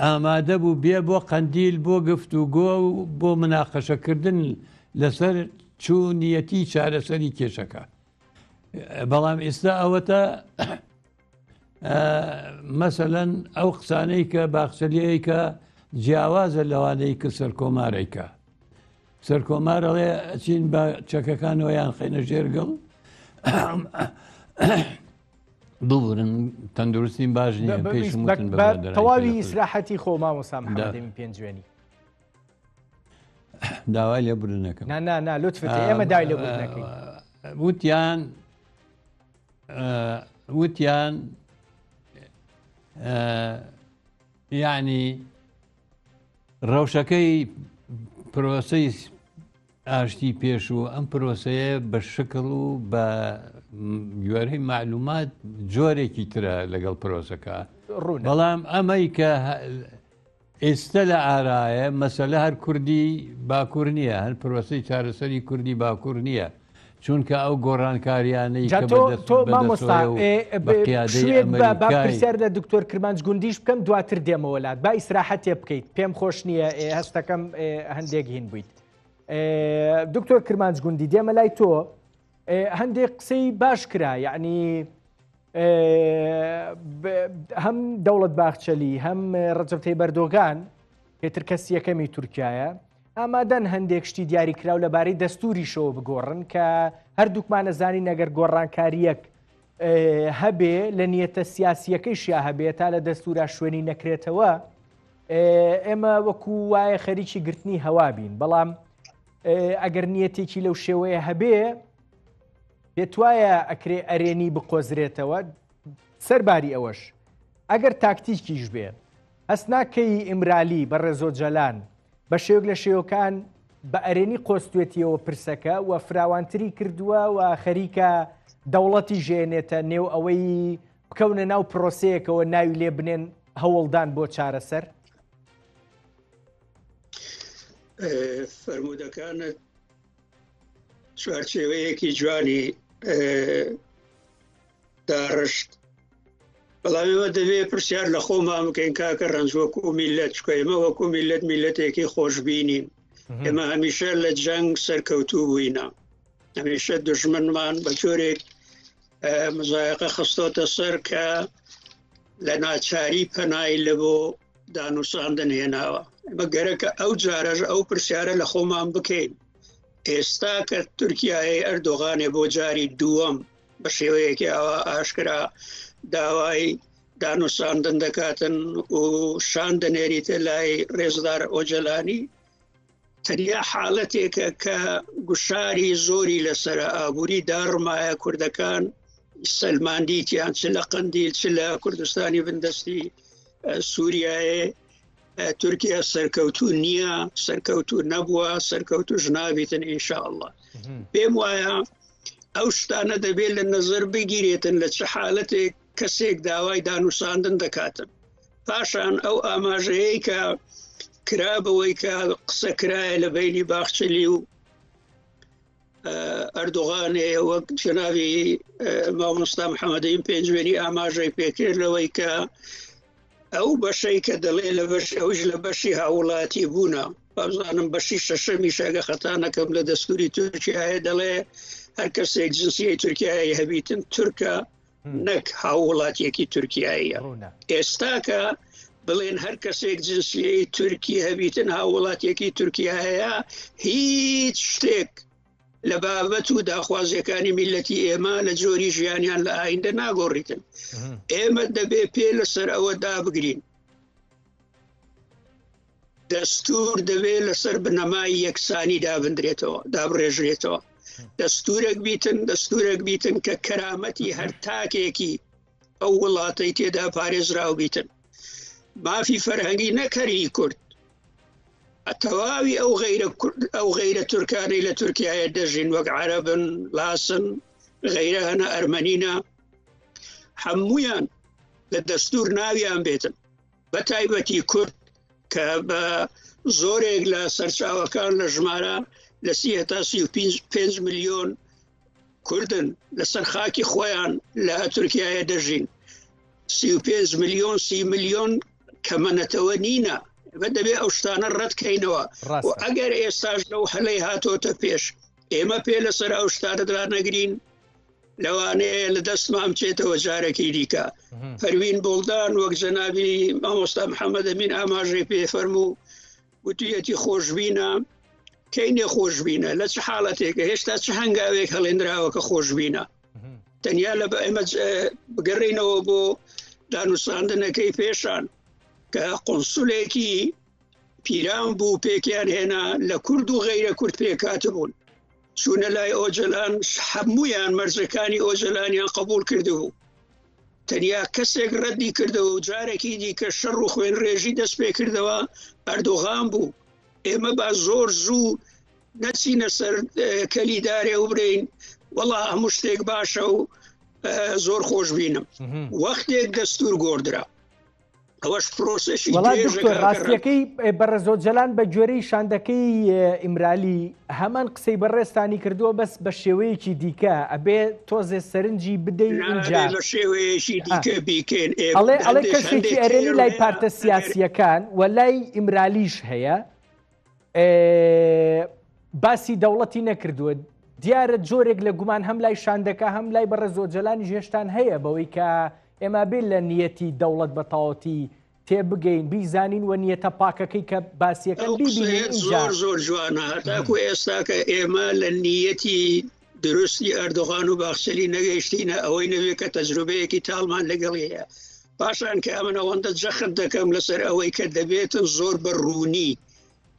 ئامادە بوو بێ بۆ قەندیل بۆ گفتوگۆ و بۆ مناقەشەکردن لەسەر چوونیەتی چارەسەری کێشەکە. بەڵام ئێستا ئەوەتە مەسەلەن ئەو قسانەی کە باخچەلیەی کە جیاوازە لەوانەی کە سەرکۆمارێکە سەرکۆمارەڵێ ئەچین بە چەکەکانەوەیان خەینە ژێرگەڵ ببورن تەندروستین باش نییە پێشم تەواوی ئیسراحەتی خۆ مامۆستا محەممەدەمی پێنجوێنی داوای لێ برنەکەم نا لطفت ئێمە دای لێ برنەکەی وتیان یعنی ڕەوشەکەی پرۆسەی ئاشتی پێش و ئەم پرۆسەیە بە شکل و بە گوێرەی معلومات جۆرێکی ترە لەگەڵ پرۆسەکە بەڵام ئەمەی کە ئێستا لە ئارایە مەسەلە هەر کوردی باکوور نییە هەر پرۆسەی چارەسەری کوردی باکوور نییە چونکە ئەو گۆڕانکاریانەی پرسیار لە دکتۆر کرمانج گوندیش بکەم دواتر دێمەوەلات با ئیسراحەتێ بکەیت پێم خۆش نییە هەستەکەم هەندێک هین بوویت دکتۆر کرمانج گوندی دێمە لای تۆ هەندێک قسەی باش کرا یعنی هەم دەوڵەت باخچەلی هەم ڕەجەب تەیب ئەردۆغان پێتر کەسی یەکەمی تورکایە ئامادەن هەندێک شتی دیاری کراو لەبارەی دەستوریشەوە بگۆڕن کە هەردووکمانە زانی نەگەر گۆڕانکاریەک هەبێ لە نیەتە سیاسیەکەیشیا هەبێت تا لە دەستورا شوێنی نەکرێتەوە ئێمە وەکو وایە خەریکی گرتنی هەوا بین بەڵام ئەگەر نیەتێکی لەو شێوەیە هەبێ پێت وایە ئەکرێ ئەرێنی بقۆزرێتەوە سەرباری ئەوەش ئەگەر تاکتیکیش بێ هەست ناکەی ئیمرالی بە ڕێزۆجەلان بە شێوک لە شێوەکان بە ئەرێنی قۆستوێتیەوە پرسەکە و فراوانتری کردووە و خەریکە دەوڵەتی ژێنێتە نێو ئەوەی بکەونە ناو پرۆسەیەکەوە ناوی لێ بنێن هەوڵدان بۆ چارەسەر فرمودەکانت چوارچێوەیەکی جوانی داڕشت بەڵام ئێمە دەبێت پرسیار لە خۆمان بکەین کاکە ڕەنج وەکو میلەت چکە ئێمە وەکو میلەت میلەتێکی خۆشببینین ئێمە هەمیشە لە جەنگ سەرکەوتوو بووینە هەمیشە دوژمنمان بە جۆرێک مزایقە خستۆتە سەر کە لە ناچاری پەنای لە بۆ دانووساندن هێناوە ئەمە گەرەکە ئەو جارەژ ئەو پرسیارە لە خۆمان بکەین ئێستا کە تورکیای ئەردۆغانێ بۆ جاری دووەم بە شێوەیەکی ئەوە ئاشکرا داوای دانووساندن دەکاتن و شان دەنێریتە لای ڕێزدار ئۆجەلانی تەنیا حاڵەتێکە کە گوشاری زۆری لەسرە ئابووری داڕمایە کوردەکان سەلماندیتیان چ لە قەندیل چ لە کوردستانی بندستی سووریایە تورکیا سەرکەوتو نییە سەرکەوتو نەبووە سەرکەوتو ژنابیتن ئینشاءالله پێم وایە ئەو شتانە دەبێت لە نەزەر بگیرێتن لە چه حالەتێک کەسێک داوای دانووساندن دەکاتن پاشان ئەو ئاماژەیە کە کرابەوەی کە قسە کرایە لە بینی باخچەلی و ئەردۆغانێ وەک جناوی مامۆستا محەممەدەیم پێنجوێنی ئاماژەی پێکرد لەوەی کە ئەو بەشەی کە دەڵێ لە بەش ئەوش لە بەشی هاوڵاتی بوونە بازانم بەشی شەشەمی شەگە خەتا نەکەم لە دەستوری تورکیایە دەڵێ هەر کەسێک جنسیەی تورکیایی هەبیتن تورکە نەک هاوڵاتیەکی تورکیاییە ئێستاکە بڵێن هەر کەسێک جنسیەی تورکی هەبیتن هاوڵاتیەکی تورکیایە هیچ شتێک لە بابەت و داخوازیەکانی میلەتی ئێمە لە جۆری ژیانیان لە ئایندە ناگۆڕیتن ئێمە دەبێ پێ لەسەر ئەوە دابگرین دەستور دەبێت لەسەر بنەمای یەکسانی دابدرێتەوە دابڕێژرێتەوە دەستورێک بیتن کە کەرامەتی هەر تاکێکی ئەو وڵاتەی تێدا پارێزراو بیتن مافی فەرهەنگی نەکەری کورد ئەتەواوی ئەو غەیرە تورکانەی لە تورکیایە دەژین وەک عەرەبن لاسن غەیرە هەنە ئەرمەنینە هەموویان لە دەستور ناویان بێتن بە تایبەتی کورد کە بە زۆرێک لە سەرچاوەکان لە ژمارە لە 35 ملیۆن کوردن لەسەر خاکی خۆیان لە تورکیایە دەژین 35 ملیۆن 30 ملیۆن کەمەنەتەوە نینە بە دەبێ ئەو شتانە ڕەتکەینەوە و ئەگەر ئێستاش لەو هەلەی هاتۆتە پێش ئێمە پێ لەسەر ئەو شتانە درانەگرین لەوانەیە لە دەستمان بچێتەوە جارێکی دیکە پەروین بۆڵدان وەک جەنابی مامۆستا محەممەد ئەمین ئاماژەی پێفەرموو وتویەتی خۆشببینە کەینێ خۆشببینە لە چ حاڵەتێکە هێشتا چه هەنگاوێک هەڵێنراوە کە خۆشببینە تەنیا لە ئێمە بگەڕێنەوە بۆ دانووساندنەکەی پێشان کە قۆنسولێکی پیران بوو پێکیان هێنا لە کورد و غەیرە کورد پێکات بوون چوونە لای ئۆجلان هەموویان مەرجەکانی ئۆجلانیان قبول کردبوو تەنیا کەسێک ڕەدی کردەوە و جارێکی دیکە شەڕ و خوێن ڕێژی دەست پێ کردەوە ئەردۆغان بوو ئێمە با زۆر زوو نەچینە سەر کەلیدارێ و برین وەڵا هەموو شتێک باشە و زۆر خۆش بینم وەختێک دەستور گۆڕدرا ئەوەش پرۆسەشی ڕاستیەکەی بەڕێزۆجەلان بە گوێرەی شاندەکەی ئیمرالی هەمان قسەی بەڕێستانی کردووە بەس بە شێوەیەکی دیکە ئەبێ تۆزێ سەرنجی بدەین اینجا بە شێوەیەکی دیکە بیکەین ئەڵێ کەسێکی ئەرێنی لای پارتە سیاسیەکان و لای ئیمرالیش هەیە باسی دەوڵەتی نەکردووە دیارە جۆرێک لە گومان هەم لای شاندەکە هەم لای بەڕێزۆجەلانی ژێشتان هەیە بەوەی کە ئێمە بێت لە نیەتی دەوڵەت بە تاوەتی تێبگەین بیزانین و نیەتە پاکەکەی کە باسیەکەن ببینین زۆر زۆر جوانە هەتاکو ئێستا کە ئێمە لە نیەتی دروستی ئەردۆغان و باخچەلی نەگەیشتینە ئەوەی نەوێت کە تەجروبەیەکی تاڵمان لەگەڵ هەیە پاشان کە ئەمن ئەوەندە جەخت دەکەم لەسەر ئەوەی کە دەبێتن زۆر بەڕوونی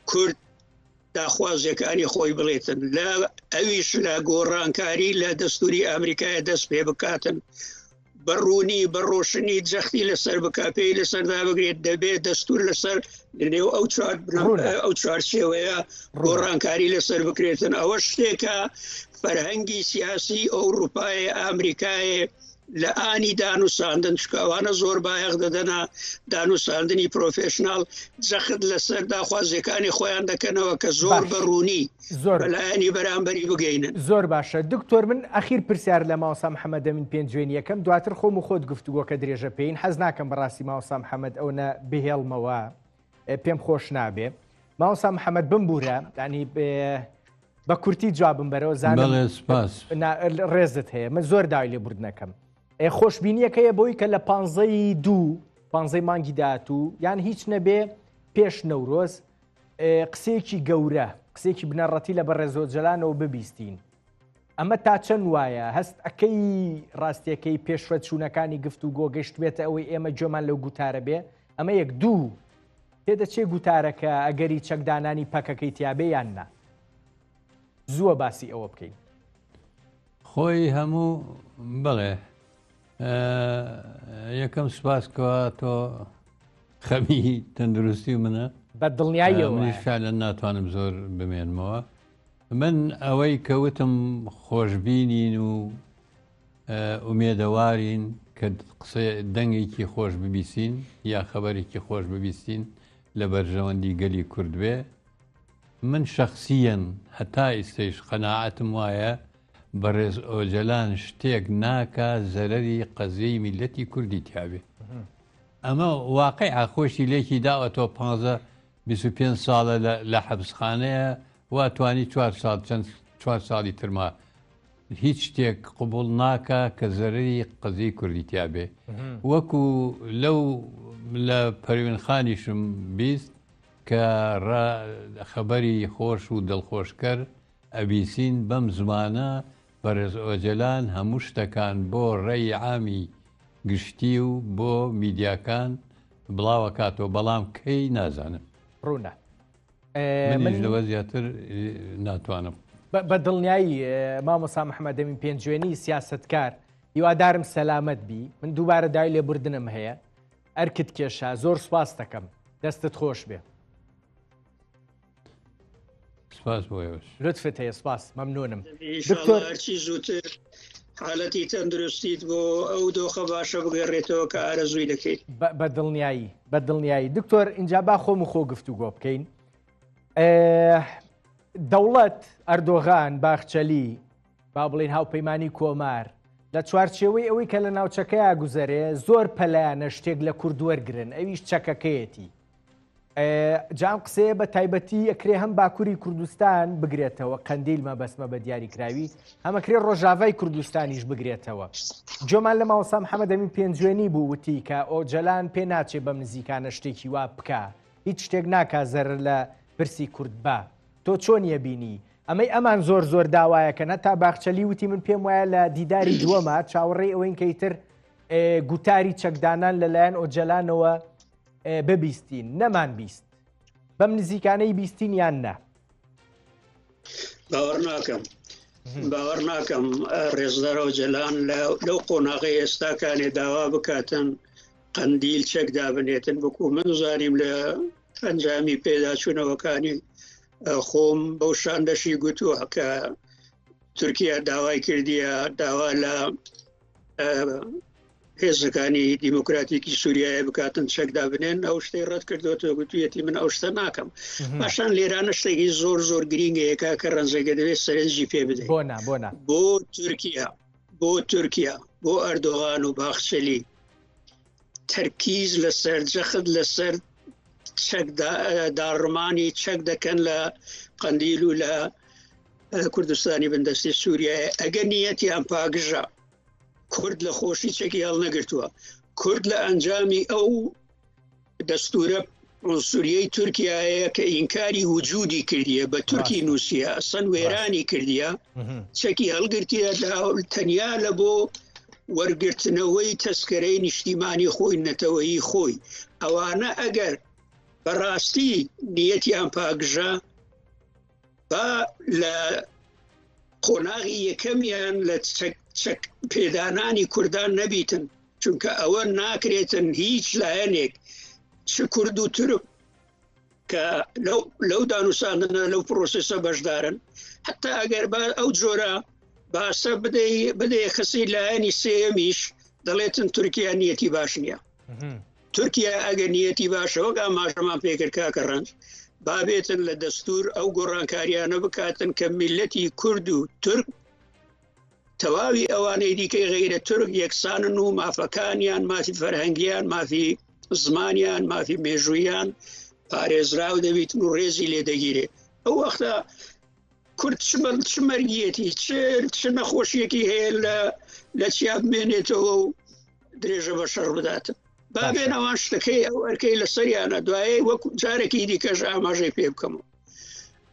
کورد داخوازیەکانی خۆی بڵێتن لە ئەویش لە گۆڕانکاری لە دەستوری ئەمریکایە دەست پێ بکاتن بەڕوونی بەڕۆشنی جەختی لەسەر بکاپی لەسەردا بگرێت دەبێت دەستور لەسەر لەنێو ئەو چارچێوەیە گۆڕانکاری لەسەر بکرێتن ئەوە شتێکە فەرهەنگی سیاسی ئەوروپای ئامریکایە لە ئانی دانووساندن شکاوانە زۆر بایەخ دەدەنا دانووساندنی پرۆفێشنال جەخت لەسەر داخوازیەکانی خۆیان دەکەنەوە کە زۆر بەڕوونی بەلایانی بەرامبەری بگەینن زۆر باشە دکتۆر من ئەخیر پرسیار لە ماوەسا محەممەد ئەمین پێنجوێنی یەکەم دواتر خۆم و خۆت گفتوگۆکە درێژە پێین حەز ناکەم بەڕاستی ماوەسا محەممەد ئەوە بهێڵمەوە پێم خۆش نابێ ماوەسا محەممەد بمبورە ینی بە کورتی جوابم بەرەوە زانم ڕێزت هەیە من زۆر داوای لێبوردنەکەم خۆشببینیەکەیە بۆی کە لە 15 مانگی داهاتوو یان هیچ نەبێ پێش نەورۆز قسێکی گەورە قسێکی بنەڕەتی لە بەڕێزۆجەلانەوە ببیستین ئەمە تا چەند وایە هەست ئەەکەی ڕاستیەکەی پێشوە چوونەکانی گفت و گۆگەشت بێتە ئەوەی ئێمە جۆمان لەو گوتارە بێ ئەمە یەک دوو پێدەچێ گوتارەکە ئەگەری چەکدانانی پەکەکەی تیابێ یان نا زووە باسی ئەوە بکەین خۆی هەموو بڵێ یەکەم سوپاسکەوە تۆ خەمی تەندروستی منە بە دڵنیاییەوە منیشالە ناتوانم زۆر بمێنمەوە من ئەوەی کەوتم خۆشببینین و ئومێدەوارین کە قسە دەنگێکی خۆش ببیستین یا خەبەرێکی خۆش ببیستین لە بەرژەوەندی گەلی کورد بێ من شخصیەن هەتا ئیستەیش قەناعەتم وایە بەڕێز ئۆجەلان شتێک ناکە زەرەری قەزیەی میلەتی کوردی تیاابێ ئەمە واقعی ئاخۆشی لێکی داوە تۆ 25 ساڵە لە حەبسخانەیە وا توانی 4 ساڵی ترما هیچ شتێک قبول ناکە کە زەرەری قەزیی کوردی تیاابێ وەکو لەو لە پەروێنخانیشم بیست کە خەبەری خۆش و دڵخۆشکەر ئەبیسین بەم زمانە بەڕێز ئۆجەلان هەموو شتەکان بۆ ڕێی عامی گشتی و بۆ میدیاکان بڵاوە کاتەوە بەڵام کەی نازانم ڕوونە منیش لەوە زیاتر ناتوانم بە دڵنیایی مامۆستا محەممەد ئەمین پێنجوێنی سیاستکار هیوادارم سەلامەت بی من دووبارە دای لێبوردنم هەیە ئەرکت کێشە زۆر سوپاس دەکەم دەستت خۆش بێ سپاس بۆیەوەش لطفت هەیە سپاس مەمنونم هەرچی زووتر حالەتی تەندروستیت بۆ ئەو دۆخە باشە بگەڕێتەوە کە ئارەزووی دەکەیت بە دڵنیایی دکتۆر اینجا با خۆم و خۆ گفتوگۆ بکەین دەوڵەت ئەردۆغان باخچەلی با بڵین هاوپەیمانی کۆمار لە چوارچێوەی ئەوەی کە لە ناوچەکەیە گوزەرێ زۆر پەلایانە شتێک لە کورد وەرگرن ئەویش چەکەکەیەتی جام قسەیە بە تایبەتی ئەکرێ هەم باکووری کوردستان بگرێتەوە قەندیلمە بەسمە بە دیاریکراوی هەمەکرێ ڕۆژاوای کوردستانیش بگرێتەوە جۆمان لە ماوەسا محەممەد ئەمین پێنجوێنی بوو وتی کە ئۆجەلان پێ ناچێت بەم نزیکانە شتێکی وا بکە هیچ شتێک ناکا زەرر لە پرسی کورد بە تۆ چۆن یەبینی ئەمەی ئەمان زۆر داوایەکە نەتا باخچەلی وتی من پێم وایە لە دیداری دووەمە چاوەڕێی ئەوەین کەیتر گوتاری چەکدانان لەلایەن ئۆجەلانەوە ببیستین نەمان بیست بەم نزیکانەی بیستین یان نا باوەڕ ناکەم ڕێزدەرە ئۆجەلان لەو قۆناغی ئێستاکانی داوا بکاتن قەندیل چەکدا بنێتن بکو من زانیم لە ئەنجامی پێداچوونەوەکانی خۆم بەو شاندەشی گوتووە کە تورکیا داوای کردیە داوا لە هێزەکانی دیموکراتیکی سووریایە بکاتن چەکدا بنێن ئەو شتەی ڕەت کردوەوە گوتوویەتی من ئەو شتە ناکەم پاشان لێرانە شتێکی زۆر گرینگەیەکە کە ڕەنجەکە دەوێت سەرنجی پێ بدەیت بۆ تورکیا بۆ ئەردۆغان و باخچەلی تەرکیز لەسەر جەخت لەسەر داڕمانی چەک دەکەن لە قەندیل و لە کوردستانی بەندەستی سووریایە ئەگەر نیەتیان پاگژە کورد لە خۆشی چەکی هەڵ نەگرتووە کورد لە ئەنجامی ئەو دەستورە عنسوریەی تورکیایە کە ئینکاری وجودی کردیە بە تورکی نووسیە ئەسەن وێرانی کردیە چەکی هەڵگرتیە تەنیا لە بۆ وەرگرتنەوەی تەسکەرەی نیشتیمانی خۆی نەتەوەیی خۆی ئەوانە ئەگەر بەڕاستی نیەتیان پاگژە با لە قۆناغی یەکەمیان لە پێدانانی کوردان نەبیتن چونکە ئەوە ناکرێتن هیچ لایەنێک چ کورد و تورک کە لەو دانووساندنە لەو پرۆسسە بەشدارن حتا ئەگەر ئەو جۆرە باسە بدەیە خەسی لایەنی سێەمیش دەڵێتن تورکیا نیەتی باش نییە تورکیا ئەگەر نیەتی باشە وەک ئاماژەمان پێکرد کاکە ڕەنج بابێتن لە دەستور ئەو گۆڕانکاریانە بکاتن کە میلەتی کورد و تورک تەواوی ئەوانەی دیکەی غەیرە تورک یەکسانن و مافەکانیان مافی فەرهەنگیان مافی زمانیان مافی مێژوویان پارێزراو دەبیت و ڕێزی لێ دەگیرێ ئەو وەختە کورد چ مەرگیەتی چ نەخۆشیەکی هەیە لە چیا بمێنێتەوە و درێژە بە شەڕ بداتن بابێن ئەوان شتەکەی ئەو ئەرکەی لە سەریانە دوایێ وەکو جارێکی دیکەش ئاماژەی پێ بکەمەوە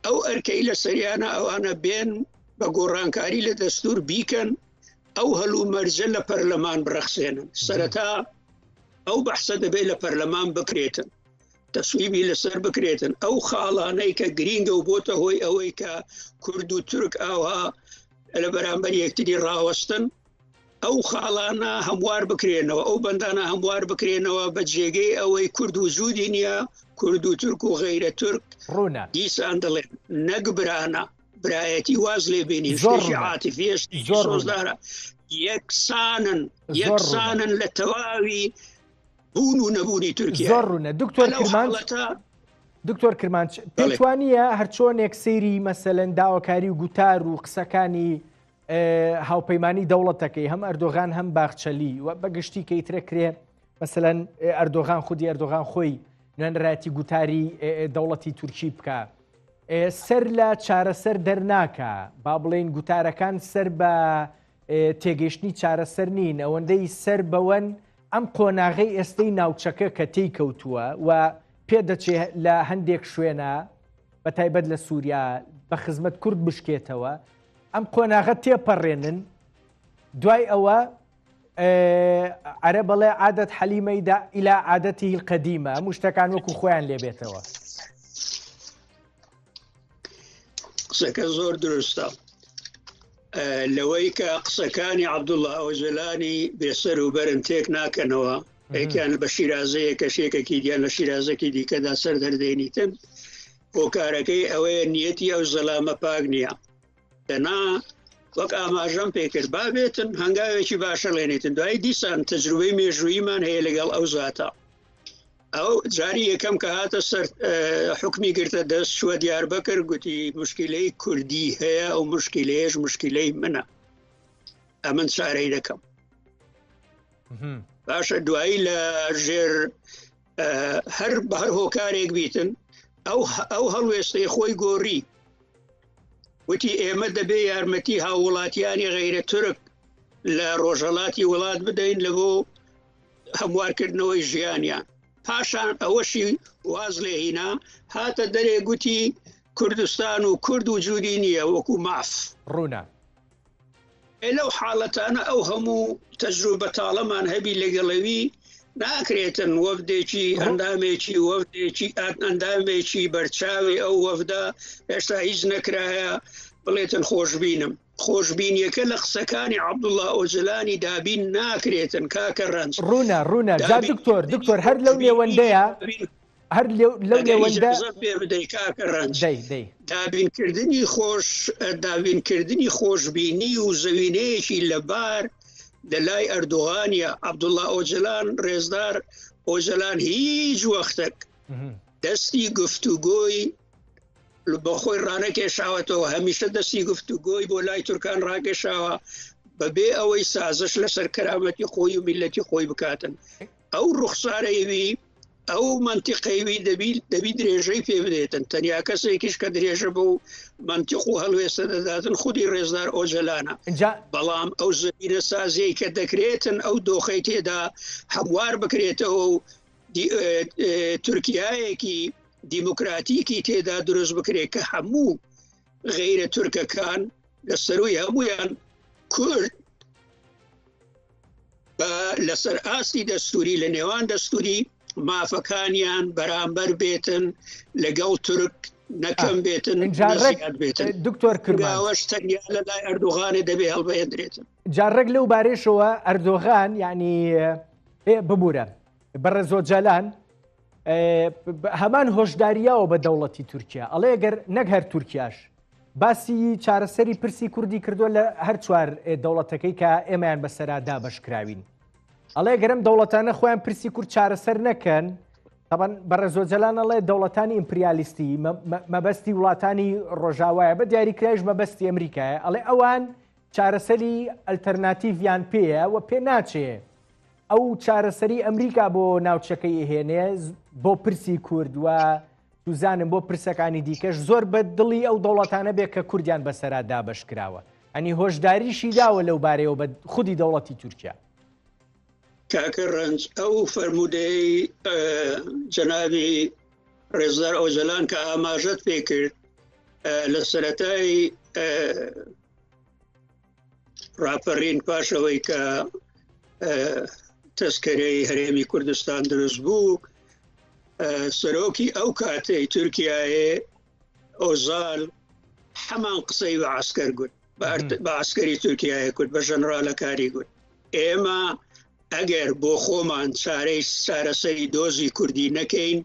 ئەو ئەرکەی لە سەریانە ئەوانە بێن بە گۆڕانکاری لە دەستور بیکەن ئەو هەلوو مەرجە لە پەرلەمان بڕەخسێنن سەرەتا ئەو بەحسە دەبێت لە پەرلەمان بکرێتن تەسویبی لەسەر بکرێتن ئەو خاڵانەی کە گرینگە و بۆتە هۆی ئەوەی کە کورد و تورک ئاوا لە بەرامبەر یەکتری ڕاوەستن ئەو خاڵانە هەموار بکرێنەوە ئەو بەندانە هەموار بکرێنەوە بە جێگەی ئەوەی کورد و جوودی نییە کورد و تورک و غەیرە تورک دیسان دەڵێن نەک برانە برایەتی واز لێ بینی شتێکی عاتیفیەشتی سۆزدارە یەکسانن لە تەواوی بوون و نەبوونی تورکیا زۆر ڕوونە دکتۆر کرمانچ پێتوانیە هەرچۆنێک سەیری مەسەلەن داواکاری و گوتار و قسەکانی هاوپەیمانی دەوڵەتەکەی هەم ئەردۆغان هەم باخچەلی و بەگشتی کەیترەکرێ مەسەلەن ئەردۆغان خودی ئەردۆغان خۆی نوێنەرایەتی گوتاری دەوڵەتی تورکی بکە سەر لە چارەسەر دەرناکە با بڵێن گوتارەکان سەر بە تێگەشتنی چارەسەر نین ئەوەندەی سەر بەوەن ئەم قۆناغی ئێستەی ناوچەکە کە تێی کەوتووە و پێدەچێت لە هەندێک شوێنە بە تایبەت لە سووریا بە خزمەت کورد بشکێتەوە ئەم قۆناغە تێپەڕێنن دوای ئەوە عەرە بەڵێ عادەت حەلیمەیدا ئیلا عادەتی القەدیمە هەموو شتەکان وەکو خۆیان لێبێتەوە قسەکە زۆر دروستە لەوەی کە قسەکانی عەبدوڵڵا ئۆجەلانی بێسەر و بەرن تێک ناکەنەوە یەکیان بە شیرازەیە کەشێکێکی دیان لە شیرازەکی دیکەدا سەر دەردێنیتن هۆکارەکەی ئەوەیە نیەتی ئەو زەلامە پاک نییە دەنا وەک ئاماژەم پێکرد بابێتن هەنگاوێکی باشە لێنێتن دوای دیسان تەجروبەی مێژوویمان هەیە لەگەڵ ئەو زاتە ئەو جاری یەکەم کە هاتە سەر حکمی گرتە دەست چووە دیاربەکر گوتی مشکلەی کوردی هەیە ئەو مشکلەیەش مشکلەی منە ئەمن چارەی دەکەم باشە دوایی لە ژێر هەر هۆکارێک بیتن ئەو هەڵوێستەی خۆی گۆڕی وتی ئێمە دەبێ یارمەتی هاوڵاتیانی غەیرە تورک لە ڕۆژهەڵاتی وڵات بدەین لە بۆ هەموارکردنەوەی ژیانیان پاشان ئەوەشی واز لێ هینا هاتە دەرێ گوتی کوردستان و کورد و جوودی نییە وەکو ماف ڕوونا لەو حاڵەتانە ئەو هەموو تەجروبە تاڵەمان هەبی لەگەڵەوی ناکرێتن وەفدێکی ئەندامێکی وەفدێکی ئەندامێکی بەرچاوی ئەو وەفدا هێشتا هیچ نەکرایە بڵێتن خۆشببینم خۆشببینیەکە لە قسەکانی عەبدوڵڵا ئۆجلانی دابین ناکرێتن کاکە ڕەنج ڕوونا جا دکتۆر هەر لەو لێوەندەیە هەر لەو لێوەندە بدەی کاکە ڕەنج دابینکردنی خۆشببینی و زەوینەیەکی لەبار لەلای ئەردوغانیە عەبدوڵڵا ئۆجلان ڕێزدار ئۆجلان هیچ وەختێک دەستی گفتوگۆی بەخۆی ڕانەکێشاوەتەوە هەمیشە دەستی گفتوگۆی بۆ لای تورکان ڕاکێشاوە بەبێ ئەوەی سازش لەسەر کەرامەتی خۆی و میلەتی خۆی بکاتن ئەو ڕوخسارەیوی ئەو منتیقەیوی دەبی درێژەی پێ بدێتن تەنیا کەسێکیش کە درێژە بۆ منتیق و هەڵوێستە دەداتن خودی ڕێزدار ئۆجلانە بەڵام ئەو زمینە سازیەی کە دەکرێتن ئەو دۆخەی تێدا هەموار بکرێتەوە و تورکیایەکی دیموکراتیکی تێدا دروست بکرێت کە هەموو غەیرە تورکەکان لە سەروی هەمویان کورد لەسەر ئاستی دەستوری لە نێوان دەستوری مافەکانیان بەرامبەر بێتن لەگەڵ تورک نەکەم بێتن دکتۆر کرداوەش تەنیا لە لای ئەردوغانێ دەبێ هەڵبەهێنرێتن جارڕێک لەو بارێشەوە ئەردۆغان یعنی ببوورە بەڕێزۆجەلان هەمان هۆشداریاوە بە دەوڵەتی تورکیا ئەڵێ ئەگەر نەک هەر تورکیاش باسی چارەسەری پرسی کوردی کردووە لە هەر چوار دەوڵەتەکەی کە ئێمەیان بەسەرادا بەشکراوین ئەڵێ گەرم دەوڵەتانە خۆیان پرسی کورد چارەسەر نەکەن طبعاً بەڕێزۆجەلان ئەڵێ دەوڵەتانی ئیمپریالیستی مەبەستی وڵاتانی ڕۆژاوایە بە دیاریکرایش مەبەستی ئەمریکایە ئەڵێ ئەوان چارەسەری ئەلتەرناتیڤیان پێیە و پێ ناچێ ئەو چارەسەری ئەمریکا بۆ ناوچەکەی هێنێ بۆ پرسی کورد و دوزانم بۆ پرسەکانی دیکەش زۆر بە دڵی ئەو دەوڵەتانە بێت کە کوردیان بەسەرادا بەشکراوە ئەنی هۆشداریشی داوە لەو بارەیەوە بە خودی دەوڵەتی تورکیا کاکە ڕەنج ئەو فەرمودەی جەنابی ڕێزدار ئۆجلان کە ئاماژەت پێ کرد لە سەرەتای ڕاپەڕین پاشەوەی کە تەسکەرەی هەرێمی کوردستان دروست بوو سەرۆکی ئەو کاتەی تورکیایە ئۆزال هەمان قسەی بە عەسکەر گوت بە عەسکەری تورکیایە گوت بە ژەنەڕالەکاری گوت ئێمە ئەگەر بۆ خۆمان چارەسەری دۆزی کوردی نەکەین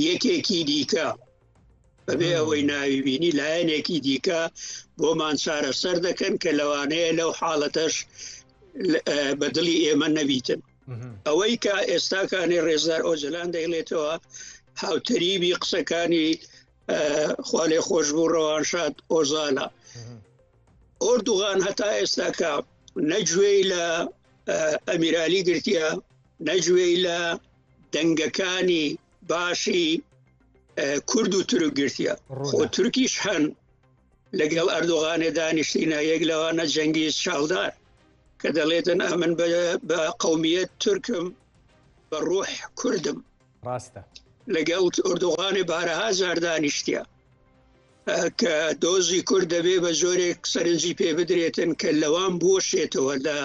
یەکێکی دیکە بەبێ ئەوەی ناوی بینی لایەنێکی دیکە بۆمان چارەسەر دەکەن کە لەوانەیە لەو حاڵەتەش بەدڵی ئێمە نەبیتن ئەوەی کە ئێستاکانی ڕێزدار ئۆجلان دەیڵێتەوە هاوتەریبی قسەکانی خوا لێ خۆش بوو ڕەوانشاد ئۆزالە ئۆردوغان هەتا ئێستاکە نەگوێی لە ئەمیرالی گرتیە نەگوێی لە دەنگەکانی باشی کورد و تورک گرتیە خۆ تورکیش هەن لەگەڵ ئەردوغانێ دانیشتینە یەک لەوانە جەنگیز چاودار کە دەڵێتن ئەمن بە قەومیەت تورکم بە ڕوح کوردم ڕاستە لەگەڵ ئەردوغانێ بارەها جار دانیشتیە کە دۆزی کورد دەبێ بە زۆرێک سەرنجی پێ بدرێتن کە لەوان بۆشێتەوە لە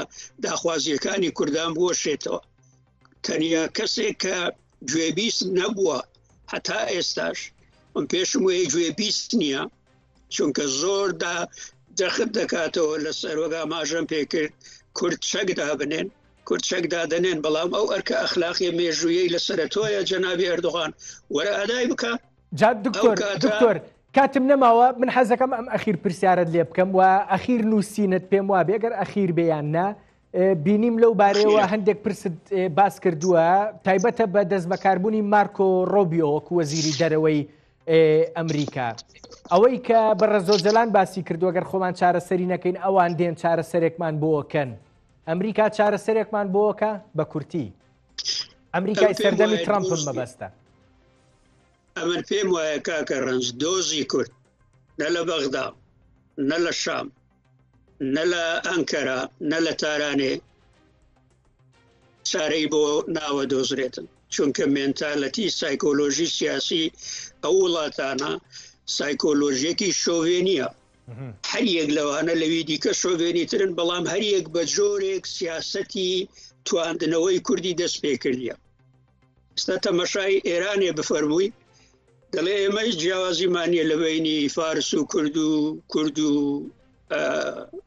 داخوازیەکانی کوردان بۆشێتەوە تەنیا کەسێک کە گوێبیست نەبووە هەتا ئێستاش من پێشم وەیە گوێبیست نییە چونکە زۆر دەخت دەکاتەوە لەسەر وەگا ماژەم پێ کرد کورد چەکدا بنێن کورد چەکدا دەنێن بەڵام ئەو ئەرکە ئەخلاقی مێژوویەی لەسەرە تۆیە جەنابی ئەردوغان وەرە ئەدای بکە دکتۆر کاتم نەماوە من حەزەکەم ئەم ئەخیر پرسیارت لێ بکەم و ئەخیر نووسینت پێم وابێ ئەگەر ئەخیر بێیان نا بینیم لەو بارەیەوە هەندێک پرست باس کردووە تایبەتە بە دەست بەکاربوونی مارکۆ ڕۆبیۆ وەکو وەزیری دەرەوەی ئەمریکا ئەوەی کە بەڕێزۆجەلان باسی کردو ئەگەر خۆمان چارەسەری نەکەین ئەوان دێن چارەسەرێکمان بۆکەن ئەمریکا چارەسەرێکمان بۆکە بە کورتی ئەمریکای سەردەمی ترامپم مەبەستە. ئەمن پێم وایە کاکە ڕەنج دۆزی کورد نە لە بەغدا نە لە شام نە لە ئەنکەرا نە لە تارانێ چارەی بۆ ناوە دۆزرێتن، چونکە مێنتالەتی سایکۆلۆژی سیاسی ئەو وڵاتانە سایکۆلۆژیەکی شۆڤێنیە. هەر یەک لەوانە لەوی دیکە شۆڤێنی ترن، بەڵام هەر یەک بە جۆرێک سیاسەتی تواندنەوەی کوردی دەست پێ کردیە. ئێستا تەمەشای ئێرانێ بفەرمووی دەڵێ ئێمە جیاوازیمانیە لە بینی فارس و کورد و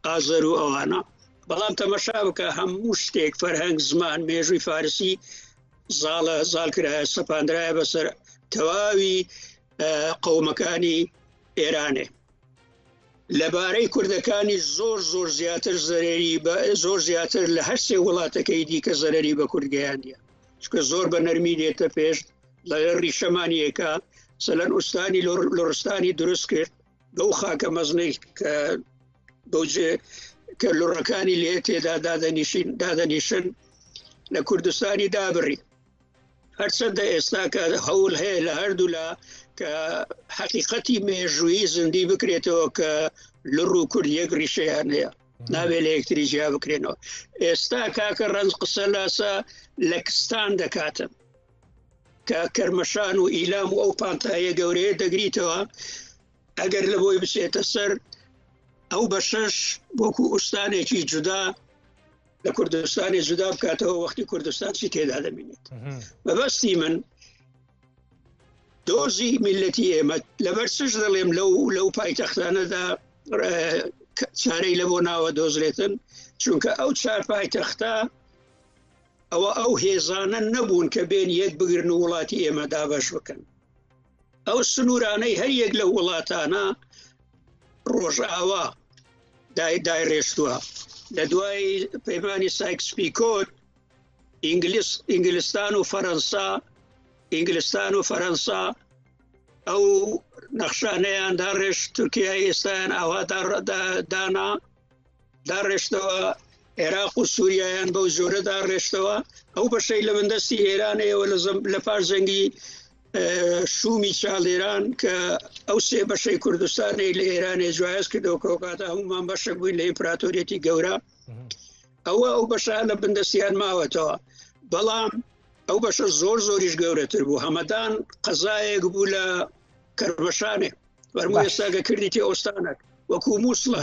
ئازەر و ئەوانە، بەڵام تەمەشا بکە هەموو شتێک فەرهەنگ زمان مێژووی فارسی زاڵ کرایە سەپاندرایە بەسەر تەواوی قەومەکانی ئێرانێ. لەبارەی کوردەکانی زۆر زیاتر زەرێری زۆر زیاتر لە هەر سێ وڵاتەکەی دیکە زەرەری بە کوردگەیاندیە، چکە زۆر بە نەرمی دێتە پێش. لە ڕیشەمانیەکە سەلەن ئوستانی لۆڕستانی دروست کرد بەو خاکە مەزنەی کە لۆڕەکانی لێ تێدا دادەنیشن لە کوردستانی دابڕی. هەرچەندە ئێستا کە هەوڵ هەیە لە هەردوو لە کە حقیقەتی مێژووی زندی بکرێتەوە کە لڕ و کورد یەک ڕیشەیان هەیە، نابێت لە یەکتری جیا بکرێنەوە. ئێستا کاکە ڕەنج قسە لاسە لە کستان دەکاتن کە کەرمەشان و ئیلام و ئەو پانتایە گەورەیە دەگریتەوە، ئەگەر لە بۆی بچێتە سەر ئەو بەشەش وەکو ئوستانێکی جودا لە کوردستانی جودا بکاتەوە وەختی کوردستان چی تێدا دەبینێت. بەبەستی من دۆزی میلەتی ئێمە لەبەر چش دەڵێم لەو پایتەختانەدا چارەی لە بۆ ناوە دۆزرێتن، چونکە ئەو چار پایتەختە ئەو هێزانە نەبوون کە بێن یەک بگرن و وڵاتی ئێمە دابەش بکەن. ئەو سنوورانەی هەر یەک لە وڵاتانە ڕۆژئاوا دایڕێشتووە. لە دوای پەیمانی سایکس-پیکۆت ئینگلیستان و فەرەنسا ئەو نەخشانەیان داڕێشت، تورکیای ئێستایان ئاوا داڕێشتەوە، عێراق و سووریایان بەو زۆرە داڕێشتەوە. ئەو بەشەی لە بەندەستی ئێرانەیەوە لە پاش جەنگی شومی چاڵێران کە ئەو سێ بەشەی کوردستانی لە ئێرانێ جوایز کردەوە کە کاتە هەمومان بەشێک بووین لە ئیمپراتۆریەتی گەورە. ئەو بەشە لە بەندەستیان ماوەتەوە، بەڵام ئەو بەشە زۆریش گەورەتر بوو. هەمەدان قەزایەک بوو لە کەرمەشانێ فەرمووی ئێستاگە کردیتی ئۆستانێک وەکو مووسڵە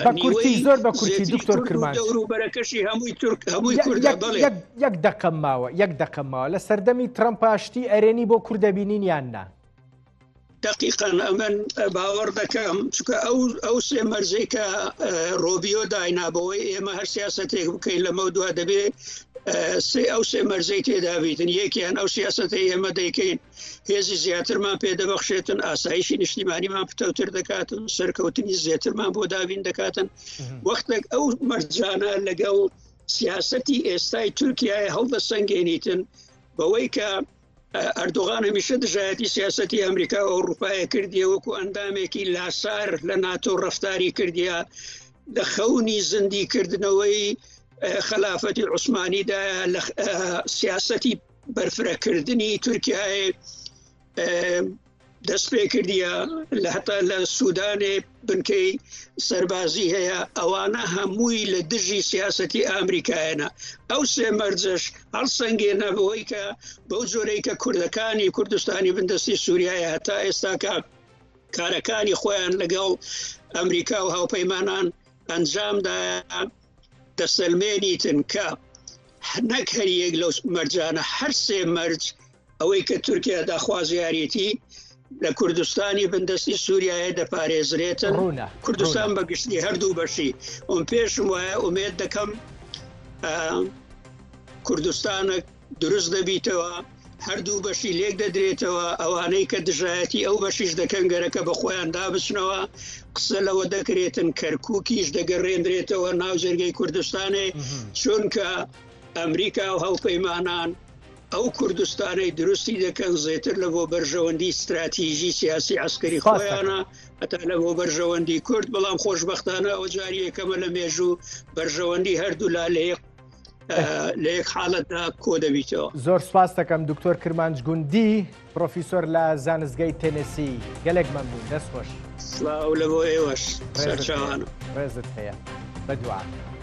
زۆر بە کورتی دکتۆر کرمان بەرەکەشی هەمووی کوردە. بڵێ یەک دەقەم ماوە لە سەردەمی ترەمپاشتی ئەرێنی بۆ کوردەبینین یاننا؟ دقیقاً ئەمن باوەڕ دەکەم، چکە ئەو سێ مەرجەی کە ڕۆبیۆ داینابەوەی ئێمە هەر سیاسەتێک بکەین لەمە دوا دەبێ ئەو سێ مەرجەی تێدابیتن. یەکیان ئەو سیاسەتی ئێمە دەیکەین هێزی زیاترمان پێدەبەخشێتن، ئاسایشی نیشتیمانیمان پتەوتر دەکاتن، سەرکەوتنی زیاترمان بۆ دابین دەکاتن. وەختێک ئەو مەرجانە لەگەڵ سیاسەتی ئێستای تورکیای هەڵدەسەنگێنیتن بەوەی کە ئەردۆغان هەمیشە دژایەتی سیاسەتی ئەمریکا و ئەوروپایە کردیە، وەکو ئەندامێکی لاسار لە ناتۆ ڕەفتاری کردیە، لە خەونی زندیکردنەوەی خلافەتی عوسمانیدا لە سیاسەتی بەرفرەکردنی تورکیای دەست پێ کردیە، هەتا لە سوودانێ بنکەی سەربازی هەیە. ئەوانە هەمووی لە دژی سیاسەتی ئامریکایەنە. ئەو سێ مەرجەش هەڵسەنگێنە بەوەی کە بەو جۆرەی کە کوردەکانی کوردستانی بندستی سووریایە هەتا ئێستاکە کارەکانی خۆیان لەگەڵ ئەمریکا و هاوپەیمانان ئەنجامدایە دەسەلمێنیتن کە نەک هەر یەک لەو مەرجانە هەر سێ مەرج ئەوەی کە تورکیا داخوازیارەتی لە کوردستانی بندستی سووریایە دەپارێزرێتن. کوردستان بەگشتی هەردوو بەشی پێشم وایە ئومێد دەکەم کوردستانە دروست دەبیتەوە، هەردوو بەشی لێک دەدرێتەوە. ئەوانەی کە دژایەتی ئەو بەشیش دەکەن گەرەکە بە خۆیان دابچنەوە. قسە لەوە دەکرێتن کەرکووکیش دەگەڕێنرێتەوە ناو جەرگەی کوردستانێ، چونکە ئەمریکا و هەوپەیمانان ئەو کوردستانەی دروستی دەکەن زێتر لە بۆ بەرژەوەندی استراتیژی سیاسی عسکەری خۆیانە هەتا لە بۆ بەرژەوەندی کورد. بەڵام خۆشبەختانە ئەو جاری یەکەمە لە مێژوو بەرژەوەندی هەردوو لالەیەک لە یەک حاڵەتدا کۆ دەبیتەوە. زۆر سپاس دەکەم دکتۆر کرمانج گوندی پرۆفیسۆر لە زانستگەی تێنسی گەلێک مەمنون دەست خۆش سڵاو لە بۆ ئێوەش سەرچاوانم ڕێزت هەیە بەدوعا.